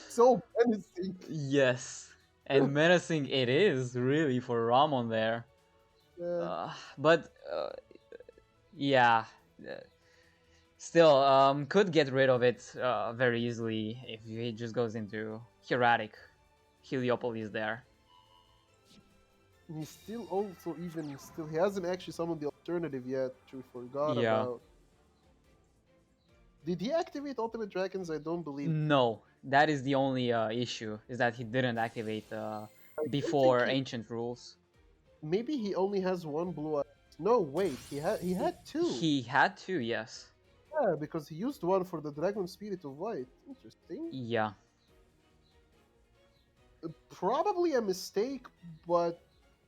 So menacing. Yes, and menacing it is really for Ramon there. But yeah, still could get rid of it very easily if he just goes into Hieratic Heliopolis there. He's still also even still he hasn't actually summoned the alternative yet, which we forgot Yeah. about. Did he activate Ultimate Dragons? I don't believe. No, that is the only issue, is that he didn't activate I don't think before he, Ancient Rules. maybe he only has one blue eye. No, wait, he had two. He had to, yes. Yeah, because he used one for the Dragon Spirit of White. Interesting. Yeah. Probably a mistake, but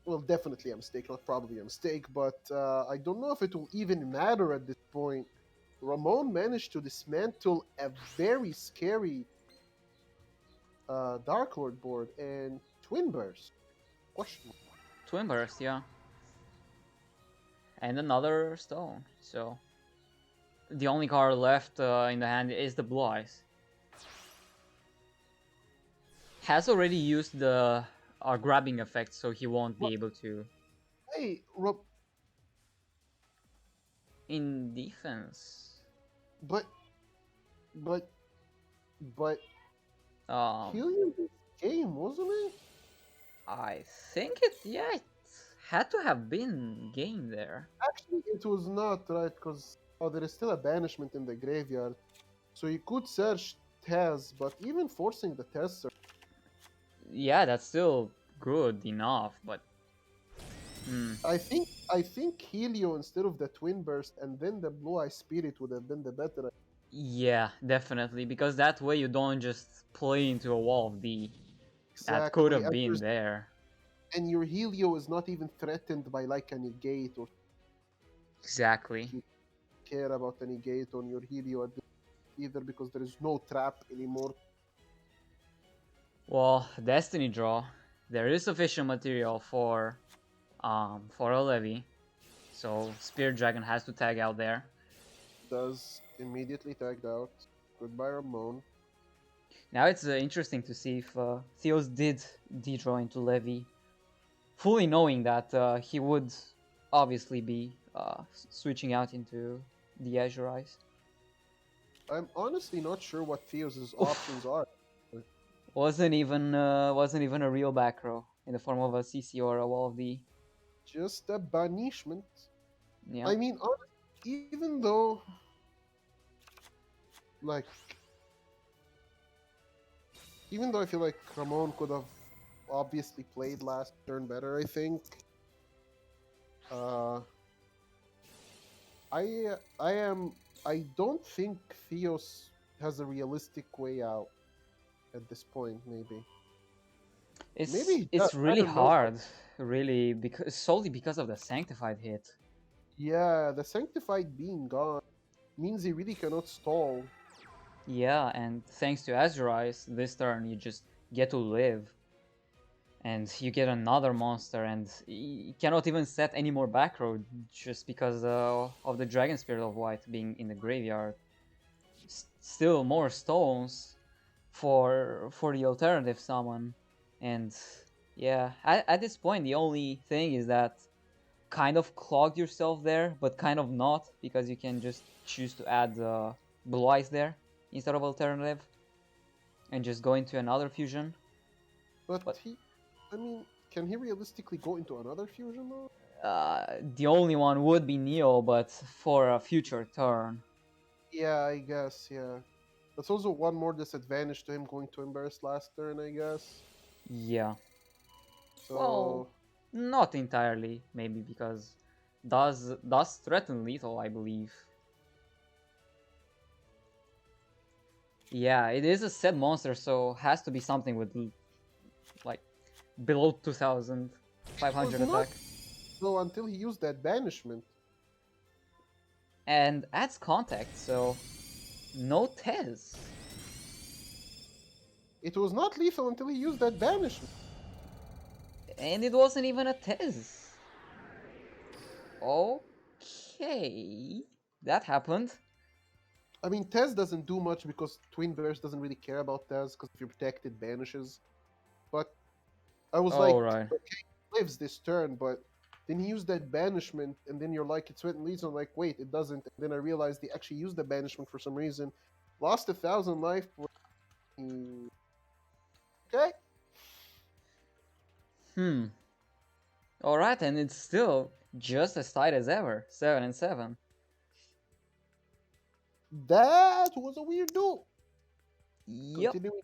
well, definitely a mistake. Not probably a mistake, but I don't know if it will even matter at this point. Ramon managed to dismantle a very scary Dark Lord board and Twin Burst. Question. Twin Burst, yeah. And another stone, so the only card left in the hand is the Blue Eyes. Has already used the grabbing effect, so he won't be able to. Hey, In defense. but but Um, Helium this game, wasn't it? I think it had to have been game there. Actually, it was not, right? Because there is still a banishment in the graveyard. So you could search Tez, but even forcing the Tez search, Yeah, that's still good enough, but I think Helio instead of the Twin Burst and then the Blue Eye Spirit would have been the better. yeah, definitely, because that way you don't just play into a wall of D. That could Exactly. have been there. And your Helio is not even threatened by like a negate or Exactly. you care about a negate on your Helio either because there is no trap anymore. Well, Destiny draw. There is sufficient material for a levy, so Spirit Dragon has to tag out there. Does immediately tagged out. Goodbye, Ramon. Now it's interesting to see if Theos did de-draw into Levy, fully knowing that he would obviously be switching out into the Azure Eyes. I'm honestly not sure what Theos' options are. Wasn't even a real back row in the form of a CC or a Wall of the. Just a banishment. Yeah. I mean, honestly, even though, like, I feel like Ramon could have obviously played last turn better, I think. Uh, I don't think Theos has a realistic way out at this point. Maybe he does. It's I really don't know. hard, really, because solely because of the Sanctified hit. Yeah, the Sanctified being gone means he really cannot stall. Yeah, and thanks to Azure Eyes, this turn you just get to live. And you get another monster, and you cannot even set any more back row just because of the Dragon Spirit of White being in the graveyard. Still more stones for the alternative summon, and yeah, at this point the only thing is that kind of clogged yourself there, but kind of not, because you can just choose to add Blue Eyes there instead of alternative, and just go into another fusion. But But I mean, can he realistically go into another fusion though? the only one would be Neo, but for a future turn. Yeah, I guess. Yeah, that's also one more disadvantage to him going to Embarrass last turn, I guess. Yeah. Well, So not entirely, maybe, because does threaten lethal, I believe. Yeah, it is a set monster, so has to be something with like below 2500 was not attack. so until he used that banishment. And adds contact, so no Tez. It was not lethal until he used that banishment. And it wasn't even a Tez. Okay. That happened. I mean, Tez doesn't do much because Twin Verse doesn't really care about Tez because if you're protected, banishes. But I was like, Alright. okay, he lives this turn, but then he used that banishment, and then you're like, it's went and leads. I'm like, wait, it doesn't. And then I realized he actually used the banishment for some reason. Lost 1,000 life. Okay. Alright, and it's still just as tight as ever. 7-7. That was a weird duel. Yep. Continuing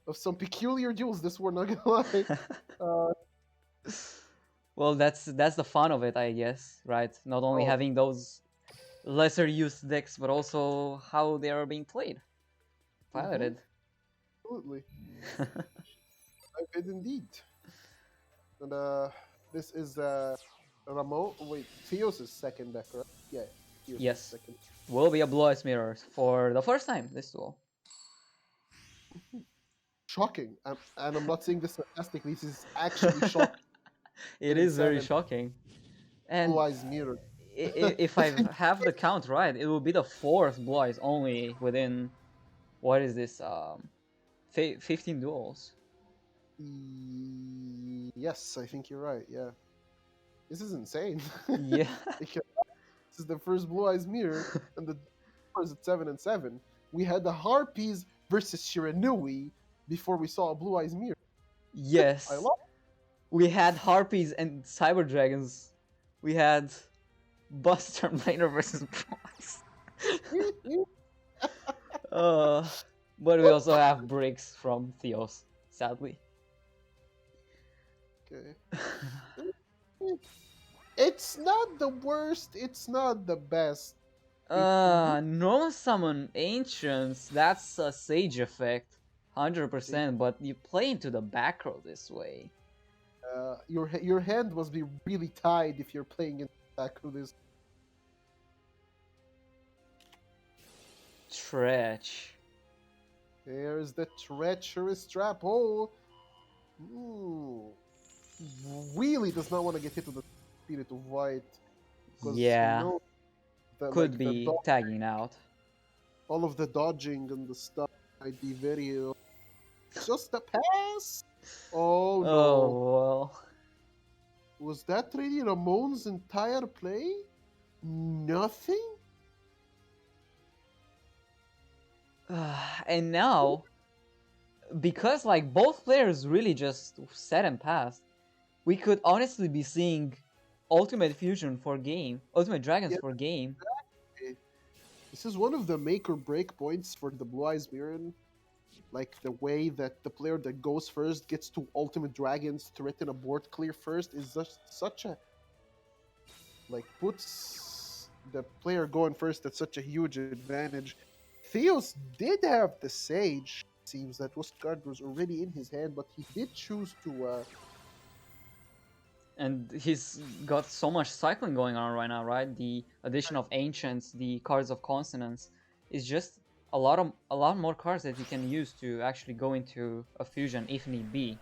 of some peculiar duels, this war, not gonna lie. Well, that's the fun of it, I guess, right? Not only Oh. having those lesser used decks, but also how they are being played, piloted. Absolutely. I did indeed. And this is Ramon. Wait, Theos' second deck, right? Yeah, Theos' Yes, second. will be a Blue Eyes Mirrors for the first time this duel. Shocking. And I'm not saying this sarcastically. This is actually shocking. It is very shocking. And Blue Eyes Mirror. if I have the count right, it will be the fourth Blue Eyes only within, what is this, 15 duels. Yes, I think you're right. Yeah, this is insane. Yeah. This is the first Blue Eyes Mirror, and the is at 7-7. We had the Harpies versus Shiranui before we saw a Blue Eyes Mirror. Yes. love We had Harpies and Cyber Dragons. We had Buster Laner versus Bronze. it. uh, but we also have breaks from Theos, sadly. Okay. It's not the worst. It's not the best. No summon Ancients, that's a Sage effect. 100%, but you play into the back row this way. Your hand must be really tied if you're playing in back of this. Tretch. There's the treacherous trap hole. Ooh. Really does not want to get hit with the Spirit of White. Because Yeah, we know that could like be tagging out. all of the dodging and the stuff might be very just a pass. Oh no. Oh, well. Was that really Ramon's entire play? Nothing? And now, because like both players really just set and passed, we could honestly be seeing Ultimate Fusion for game, Ultimate Dragons Yeah. for game. This is one of the make or break points for the Blue Eyes Mirren. Like the way that the player that goes first gets to Ultimate Dragons, threaten a board clear first is just such a like puts the player going first at such a huge advantage. Theos did have the Sage. Seems that card was already in his hand, but he did choose to. And he's got so much cycling going on right now, right? The addition of Ancients, the cards of Consonance, is just a lot more cards that you can use to actually go into a fusion if need be.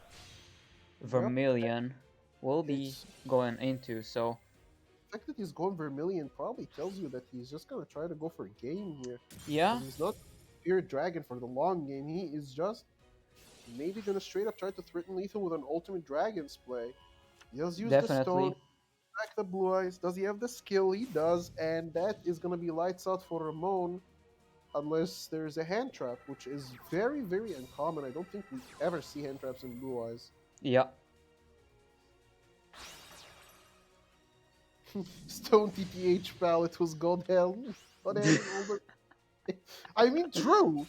Vermilion will be going into, so The fact that he's going Vermilion probably tells you that he's just gonna try to go for a game here. yeah, He's not Spirit Dragon for the long game. He is just maybe gonna straight up try to threaten Lethal with an Ultimate Dragon's play. He does use the definitely. stone, back the Blue Eyes. Does he have the skill? He does, and that is gonna be lights out for Ramon, unless there's a hand trap, which is very, very uncommon. I don't think we ever see hand traps in Blue Eyes. Yeah. Stone TPH pal, it was God hell. I mean, true.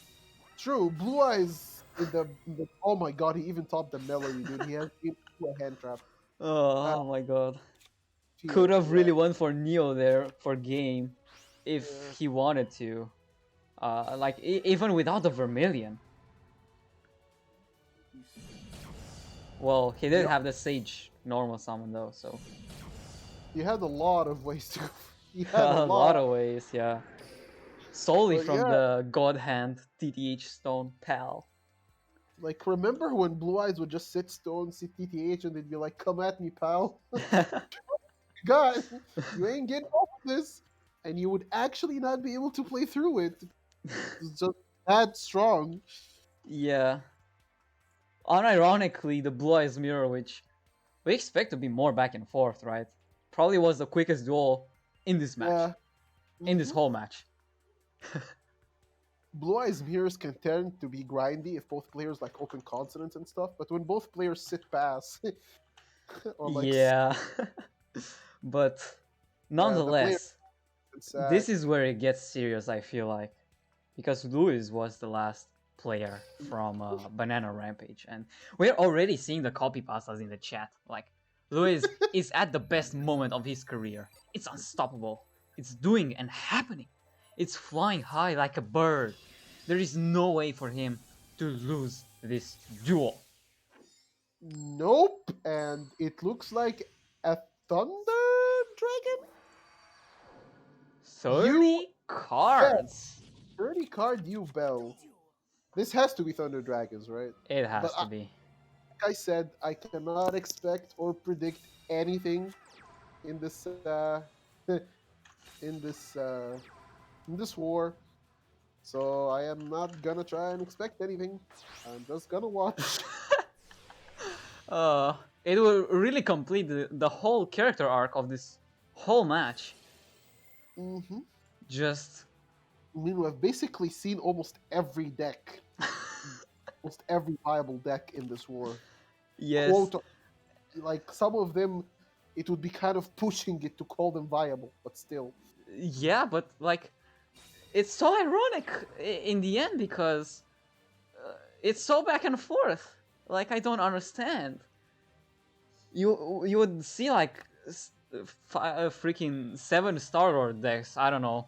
Blue Eyes in the oh my god, he even topped the melody, dude. He has a hand trap. Oh my god. He Could have yeah. really won for Neo there for game if Yeah. he wanted to. Like even without the Vermilion. Well, he did Yeah. have the Sage normal summon though, so He had a lot of ways to. He had a lot of ways, yeah. Solely But from yeah. the God Hand TTH Stone pal. Like, remember when Blue Eyes would just sit stone, sit TTH, and they'd be like, "Come at me, pal." God, you ain't getting off this, and you would actually not be able to play through it. It's just that strong. Yeah. Unironically, the Blue Eyes Mirror, which we expect to be more back and forth, right? Probably was the quickest duel in this match. Yeah. In this whole match. Blue Eyes mirrors can tend to be grindy if both players like open consonants and stuff, but when both players sit pass, or like yeah. But nonetheless, this is where it gets serious, I feel like. Because Luis was the last player from Banana Rampage, and we're already seeing the copy pastas in the chat. Like, Luis is at the best moment of his career. It's unstoppable. It's doing and happening. It's flying high like a bird. There is no way for him to lose this duel. Nope, and it looks like a Thunder Dragon? 30 cards? 30 card you bell. This has to be Thunder Dragons, right? It has to be. Like I said, I cannot expect or predict anything in this in this war. So I am not gonna try and expect anything. I'm just gonna watch. It will really complete the whole character arc of this whole match. Mm-hmm. Just. I mean, we've basically seen almost every deck, almost every viable deck in this war. Yes. quote, like some of them, it would be kind of pushing it to call them viable, but still. Yeah, but like, it's so ironic in the end because it's so back and forth. Like, I don't understand. You would see like freaking 7 Star Lord decks. I don't know,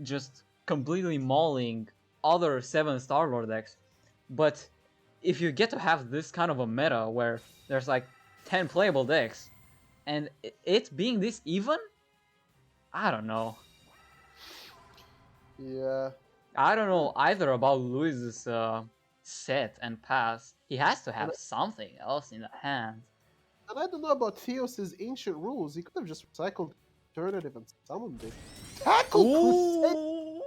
just completely mauling other 7 Star Lord decks. But if you get to have this kind of a meta where there's like 10 playable decks, and it being this even, I don't know. Yeah. I don't know either about Luis's set and pass. He has to And have something else in the hand. And I don't know about Theos's ancient rules. He could have just recycled alternative and summoned it. Tackle Crusade! Ooh!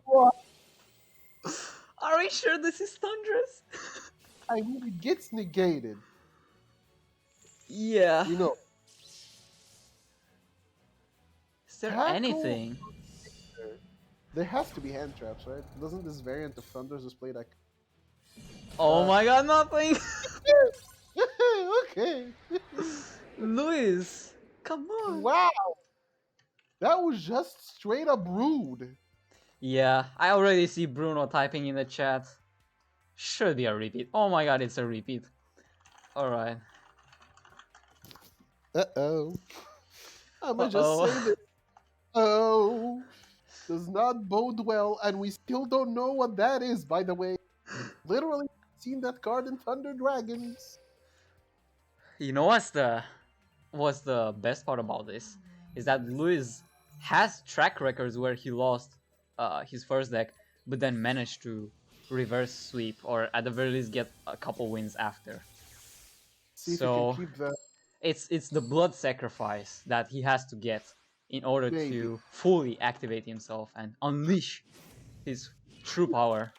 What? Are we sure this is Thunderous? I mean, it gets negated. Yeah. You know, Is there tackle. anything? There has to be hand traps, right? Doesn't this variant of Thunders just play like. Oh my god, nothing! Okay. Luis! Come on! Wow! That was just straight up rude. Yeah, I already see Bruno typing in the chat. Should be a repeat. Oh my god, it's a repeat. Alright. Uh-oh. I'ma just Uh-oh. say this. Oh. Does not bode well, and we still don't know what that is, by the way. Literally seen that card in Thunder Dragons. You know what's the best part about this? Is that Luis has track records where he lost his first deck, but then managed to reverse sweep, or at the very least get a couple wins after. See if he can So keep that. it's the blood sacrifice that he has to get in order Maybe. to fully activate himself and unleash his true power,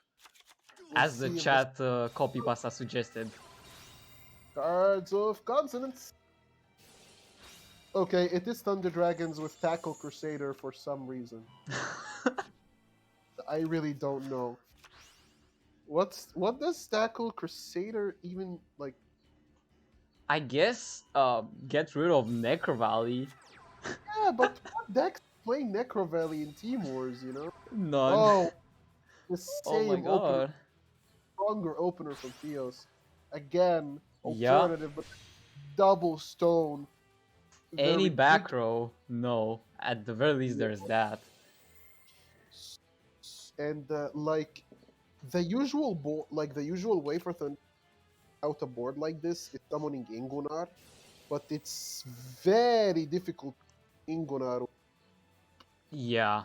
We'll as the see if chat copy pasta suggested. cards of consonants. Okay, it is Thunder Dragons with Tackle Crusader for some reason. I really don't know. What does Tackle Crusader even like? I guess get rid of Necro Valley. Yeah, but what decks playing Necro Valley in Team Wars? You know? None. Oh, the Oh my same opener, god. stronger opener from Theos. Again, Yeah. alternative, but double stone. The Any back ridiculous. row? No. At the very least, there's that. And like the usual like the usual way for Thunder out a board like this is summoning Ingunar, but it's very difficult. Ingunar. Yeah.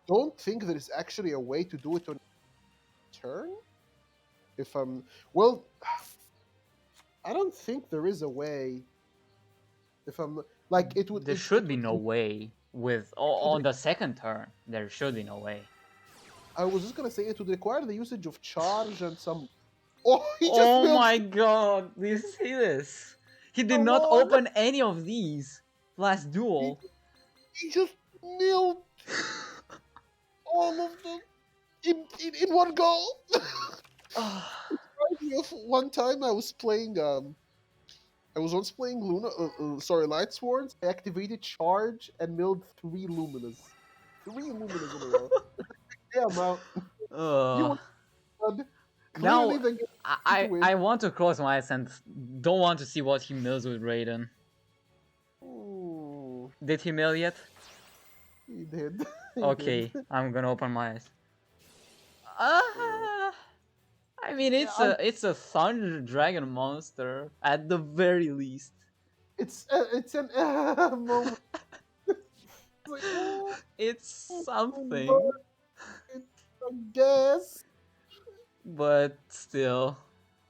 Don't think there is actually a way to do it on turn. If I'm well, I don't think there is a way. If I'm like it would, There it should be would. no way with on the second turn. There should be no way. I was just gonna say it would require the usage of charge and some. Oh, he just Oh milled. my god, do you see this? He did Come not on, open any of these last he, duel. he just milled all of them in one go. One time I was playing I was once playing Light Swords. I activated charge and milled 3 Luminas. 3 Luminas in a row. Yeah, Mount. You uh, won. Clearly Now the game to I win. I want to close my eyes and don't want to see what he mills with Raiden. Ooh, Did he mill yet? he did. He did. Okay, I'm gonna open my eyes. Uh, I mean Yeah, it's a thunder dragon monster at the very least. it's an moment. It's like, oh, It's but something, I guess. but still,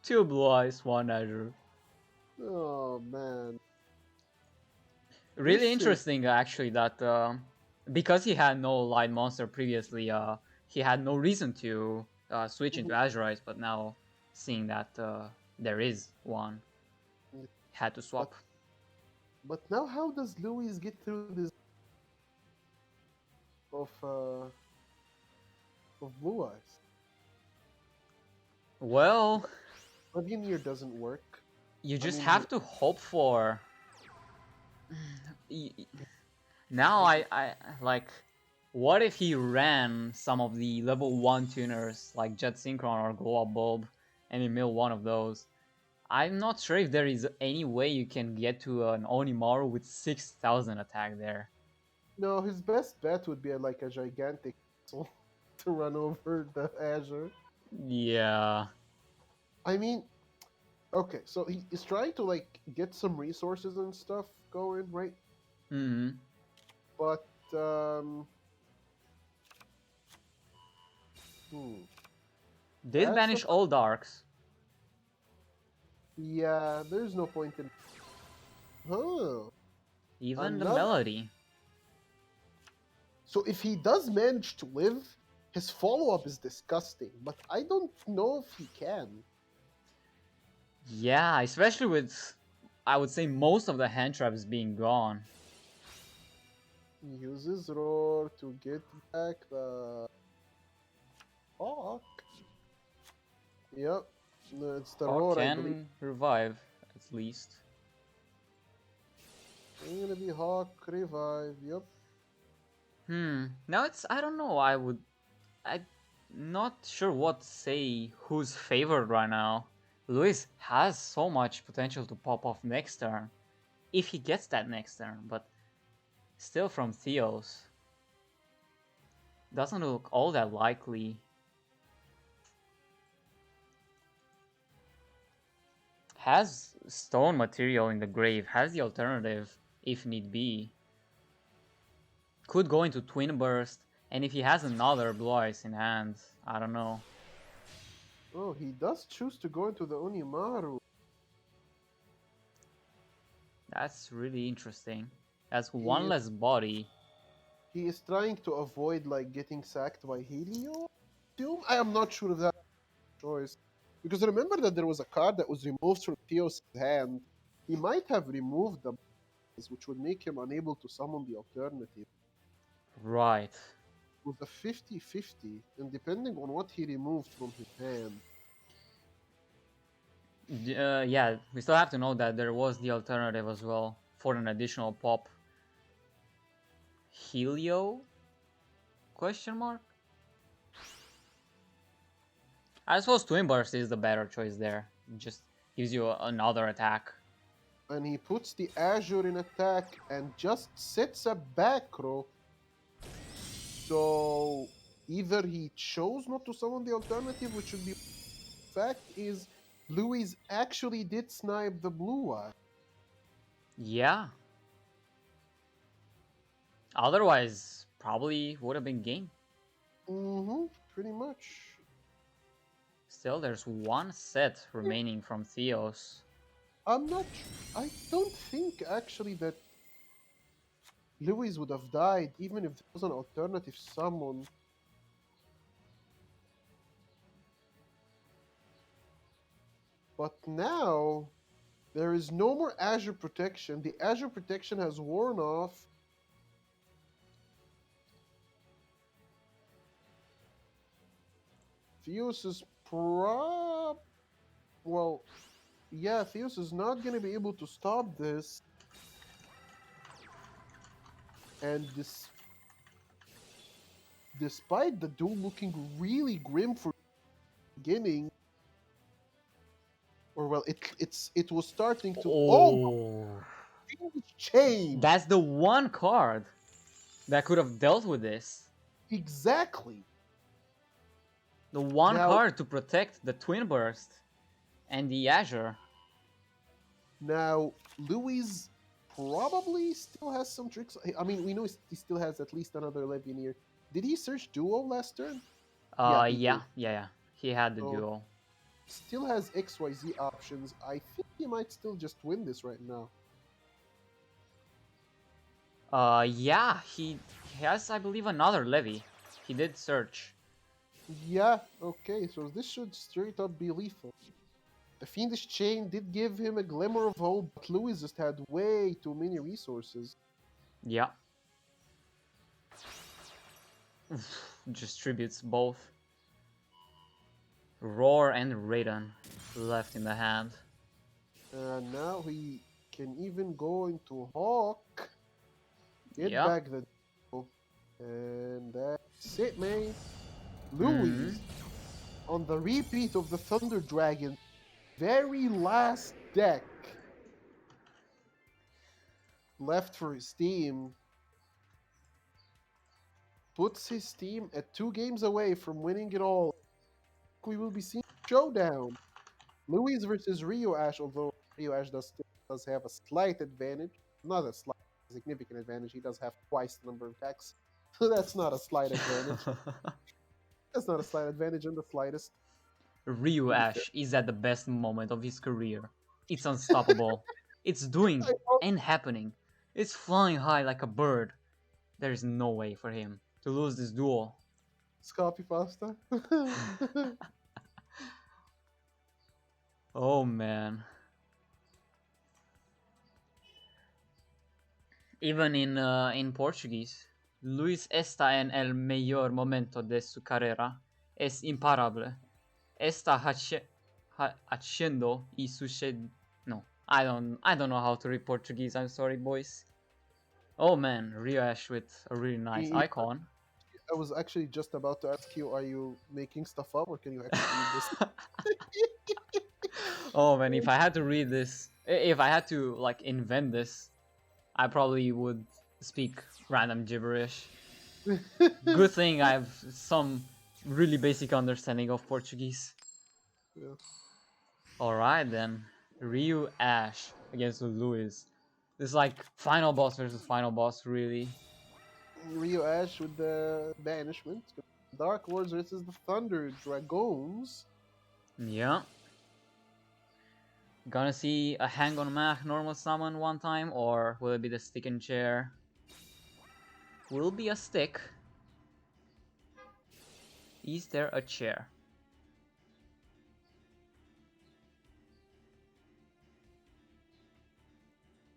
2 blue eyes, 1 azure. Oh man, Really this is interesting actually that because he had no light monster previously, he had no reason to switch into Azure Eyes, but now seeing that there is one, had to swap. but now how does Louis get through this of Blue Eyes? Well, Pavioneer doesn't work. You I just mean, have to hope for. Now I like. What if he ran some of the level 1 tuners like Jet Synchron or Glow Up Bulb and he milled one of those? I'm not sure if there is any way you can get to an Onimaru with 6,000 attack there. no, his best bet would be like a gigantic to run over the Azure. Yeah. I mean, okay, so he is trying to like get some resources and stuff going, right? Hmm. But hmm, Did that's the banish all darks. yeah. There's no point in huh. Even the Another. melody. So if he does manage to live, his follow up is disgusting. But I don't know if he can. Yeah, especially with, I would say, most of the hand traps being gone. He uses roar to get back the hawk. Yep, no, it's the Hawk roar, I believe. can revive, at least. It's gonna be hawk revive. Yep. Now it's, I don't know, I'm not sure what to say who's favored right now. Luis has so much potential to pop off next turn, if he gets that next turn, but still from Theos. Doesn't look all that likely. Has stone material in the grave, has the alternative if need be. Could go into Twin Burst, and if he has another Blue Eyes in hand, I don't know. Oh, he does choose to go into the Onimaru. That's really interesting. That's He one is, less body. he is trying to avoid like getting sacked by Helio. I am not sure of that choice. Because remember that there was a card that was removed from Theos' hand. He might have removed the which would make him unable to summon the alternative. Right. It was a 50-50, and depending on what he removed from his hand. Yeah, we still have to know that there was the alternative as well for an additional pop. Helio? Question mark? I suppose Twin Burst is the better choice there. It just gives you another attack. And he puts the Azure in attack and just sets a back row. So either he chose not to summon the alternative, which would be fact is Louis actually did snipe the blue eye. Yeah. Otherwise, probably would have been game. Mm-hmm, pretty much. Still, there's one set remaining from Theos. I'm not. I don't think actually that Louis would have died even if there was an alternative summon. But now there is no more Azure protection. The Azure protection has worn off. Theos is well, yeah, Theos is not going to be able to stop this. And despite the duel looking really grim for the beginning, or well, it was starting to. Oh, Oh, chain! that's the one card that could have dealt with this. Exactly. The one Now, card to protect the Twin Burst and the Azure. now, Louis probably still has some tricks. I mean, we know he still has at least another Legionnaire. Did he search Duo last turn? Yeah, he did. Yeah. He had the So duel. still has XYZ options. I think he might still just win this right now. Yeah, he has, I believe, another levy. He did search. Yeah, okay, so this should straight up be lethal. The Fiendish Chain did give him a glimmer of hope, but Louis just had way too many resources. Yeah. Distributes both. Roar and Raiden left in the hand. And now he can even go into Hawk. Get Yeah. back the duel. And that's it, man. Mm-hmm. Louis on the repeat of the Thunder Dragon. Very last deck left for his team. Puts his team at 2 games away from winning it all. We will be seeing showdown. Louis versus Rio Ash, although Rio Ash does have a slight advantage. Not a slight, significant advantage. He does have twice the number of attacks. So that's not a slight advantage. That's not a slight advantage in the slightest, Ryu to be fair. Ash is at the best moment of his career. It's unstoppable. It's doing I hope and happening. It's flying high like a bird. There's no way for him to lose this duel. Scorpy Pasta. Oh man. Even in Portuguese, Luis está en el mejor momento de su carrera. Es imparable. Está haciendo y sucede. No, I don't know how to read Portuguese. I'm sorry, boys. Oh man, Rio Ash with a really nice I icon. was actually just about to ask you, are you making stuff up or can you actually read this? Oh man, if I had to read this, if I had to like invent this, I probably would speak random gibberish. Good thing I have some really basic understanding of Portuguese. Yeah. Alright then, Ryu Ash against Luis. This is like final boss versus final boss, really. Rio Ash with the banishment. Dark Lords versus the Thunder Dragons. Yeah. Gonna see a Hang on Mach normal summon one time, or will it be the stick and chair? Will be a stick. Is there a chair?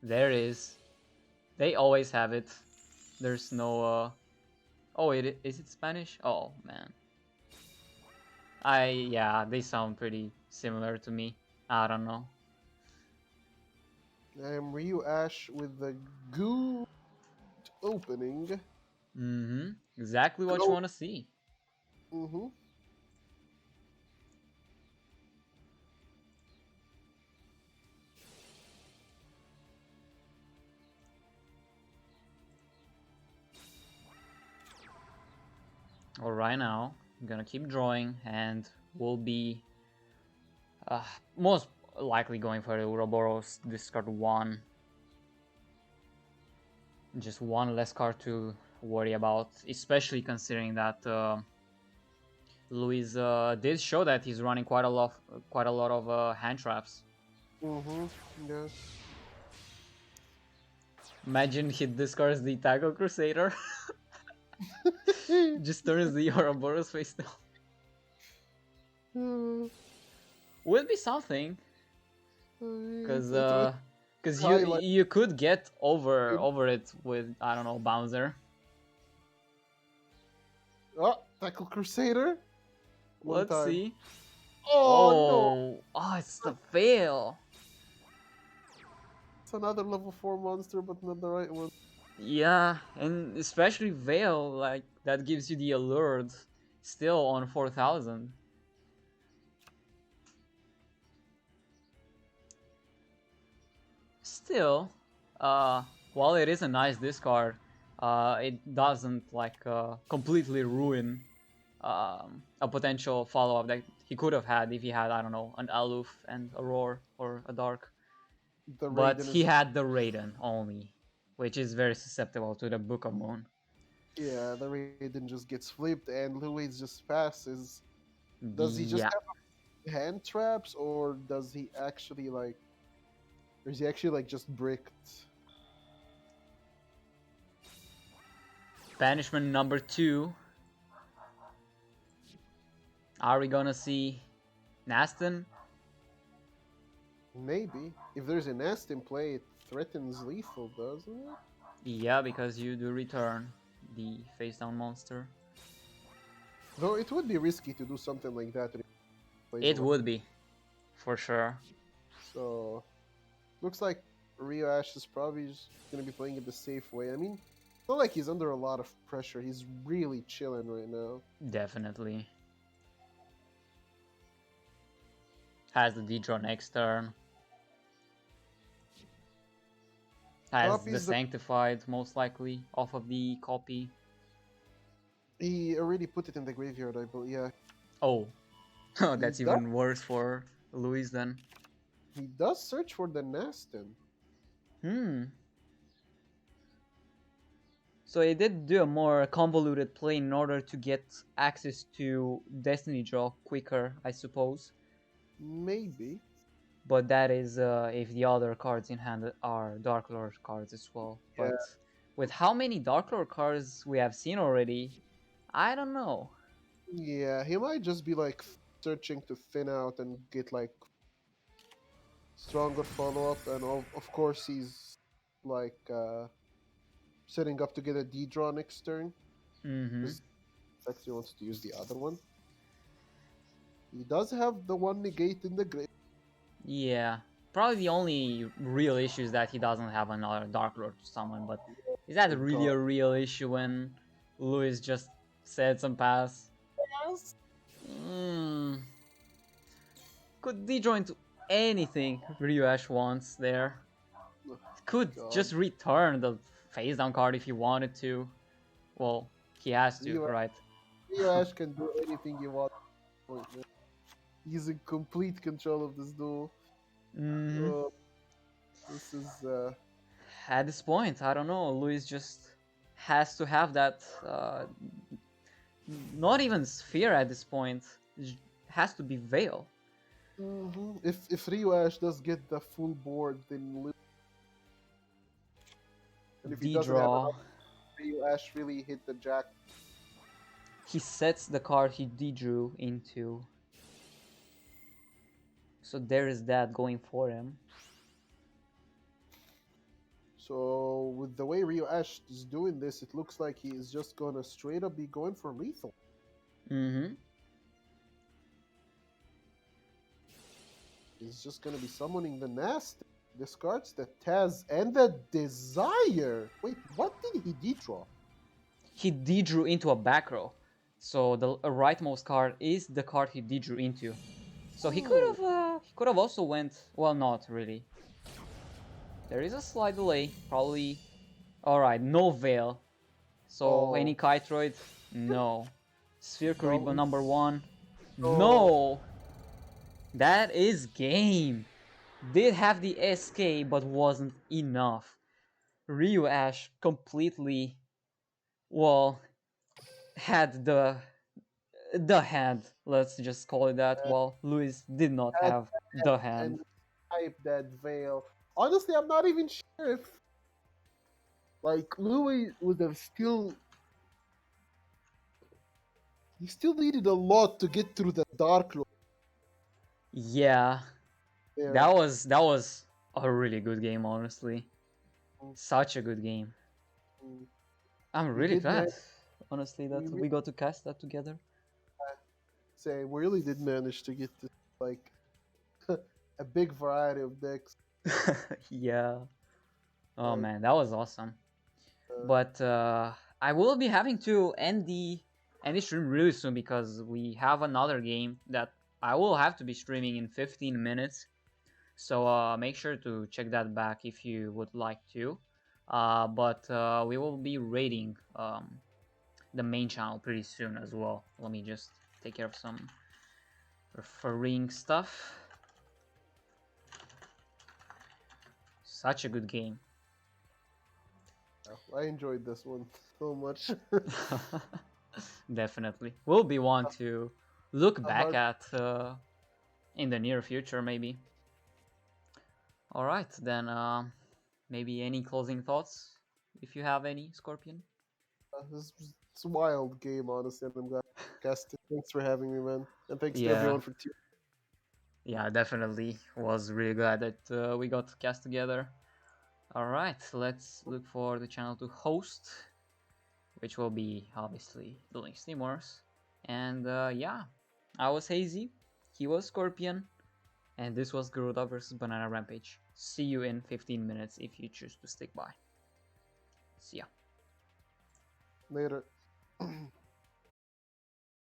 There is. They always have it. There's no oh, is it Spanish? Oh man. Yeah, they sound pretty similar to me. I don't know. I am Ryu Ash with the good opening. Mm-hmm. Exactly what you Go. want to see. Mm-hmm. Alright now, I'm gonna keep drawing and we'll be most likely going for the Ouroboros. Discard one. Just one less card to worry about, especially considering that Luis did show that he's running quite a lot of hand traps. Mm-hmm. Yeah. Imagine he discards the Tackle Crusader, just turns the Ouroboros face down. Would be something, because you could get over it with, I don't know, Bouncer. Oh, Tackle Crusader. Let's see. Oh Oh, it's the fail. It's another level 4 monster, but not the right one. Yeah, and especially Veil, like that gives you the alert still on 4000. Still, while it is a nice discard, it doesn't like completely ruin a potential follow-up that he could have had if he had, I don't know, an Aloof and a Roar or a Dark. The But Raiden he is. had the Raiden only, which is very susceptible to the Book of Moon. Yeah, the Raiden just gets flipped and Louis just passes. Does he just Yeah. have hand traps or does he actually like. Or is he actually like just bricked? Banishment number 2. Are we gonna see Nastin? Maybe. If there's a nest in play, it threatens lethal, doesn't it? Yeah, because you do return the face down monster. Though it would be risky to do something like that. It would be, for sure. So Looks like Rio Ash is probably just gonna be playing it the safe way. I mean, it's not like he's under a lot of pressure. He's really chilling right now. Definitely. Has the D-draw next turn. Has the Copies the. Sanctified, most likely, off of the copy. He already put it in the graveyard, I believe. Yeah. Oh, that's does. even worse for Luis then. He does search for the Nastin. So he did do a more convoluted play in order to get access to Destiny Draw quicker, I suppose. Maybe. But that is if the other cards in hand are Dark Lord cards as well. Yeah. But with how many Dark Lord cards we have seen already, I don't know. Yeah, he might just be like searching to thin out and get like stronger follow up, and of course he's like setting up to get a D draw next turn. Because actually wants to use the other one. He does have the one negate in the grave. Yeah, probably the only real issue is that he doesn't have another Dark Lord to summon, but is that really a real issue when Luis just said some pass? Yes. Could D-draw into anything Ryuash wants there. Could just return the face down card if he wanted to. Well, he has to, right? Ryuash can do anything he wants. He's in complete control of this duel. This is at this point, I don't know. Luis just has to have that. Not even sphere at this point. It has to be Veil. If Ryuash does get the full board, then and if he doesn't have enough, Ryuash really hit the jack. He sets the card he D-drew into. So there is that going for him. So with the way Ryuash is doing this, it looks like he is just gonna straight up be going for lethal. He's just gonna be summoning the Nast, discards the Taz and the Desire. Wait, what did he D-draw? He D-drew into a back row. So the rightmost card is the card he D-drew into. So he could have also went, well, not really. There is a slight delay, probably. Alright, no Veil. So any Kytroid? No. Sphere Kariba number 1? No! That is game. Did have the SK, but wasn't enough. Ryuash completely, well, had the hand. Let's just call it that. While Luis did not have the hand. And type that Veil. Honestly, I'm not even sure if like Louis would have still. He still needed a lot to get through the Dark Lord. Yeah, that was a really good game, honestly. Such a good game. I'm really glad, honestly, that we got to cast that together. Say, we really did manage to get this, like a big variety of decks. Yeah. Oh man, that was awesome. But I will be having to end the stream really soon because we have another game that I will have to be streaming in 15 minutes. So make sure to check that back if you would like to. But we will be raiding the main channel pretty soon as well. Let me just take care of some referring stuff. Such a good game. I enjoyed this one so much. Definitely. Will be one to look back at in the near future, maybe. Alright, then maybe any closing thoughts, if you have any, Skorpian? It's a wild game, honestly, and I'm glad you cast it. Thanks for having me, man. And thanks to everyone for tuning. Yeah, definitely. Was really glad that we got to cast together. Alright, let's look for the channel to host, which will be, obviously, the Link Steamers. And yeah, I was HeyZZy, he was Skorpian. And this was Garuda versus Banana Rampage. See you in 15 minutes if you choose to stick by. See ya. Later.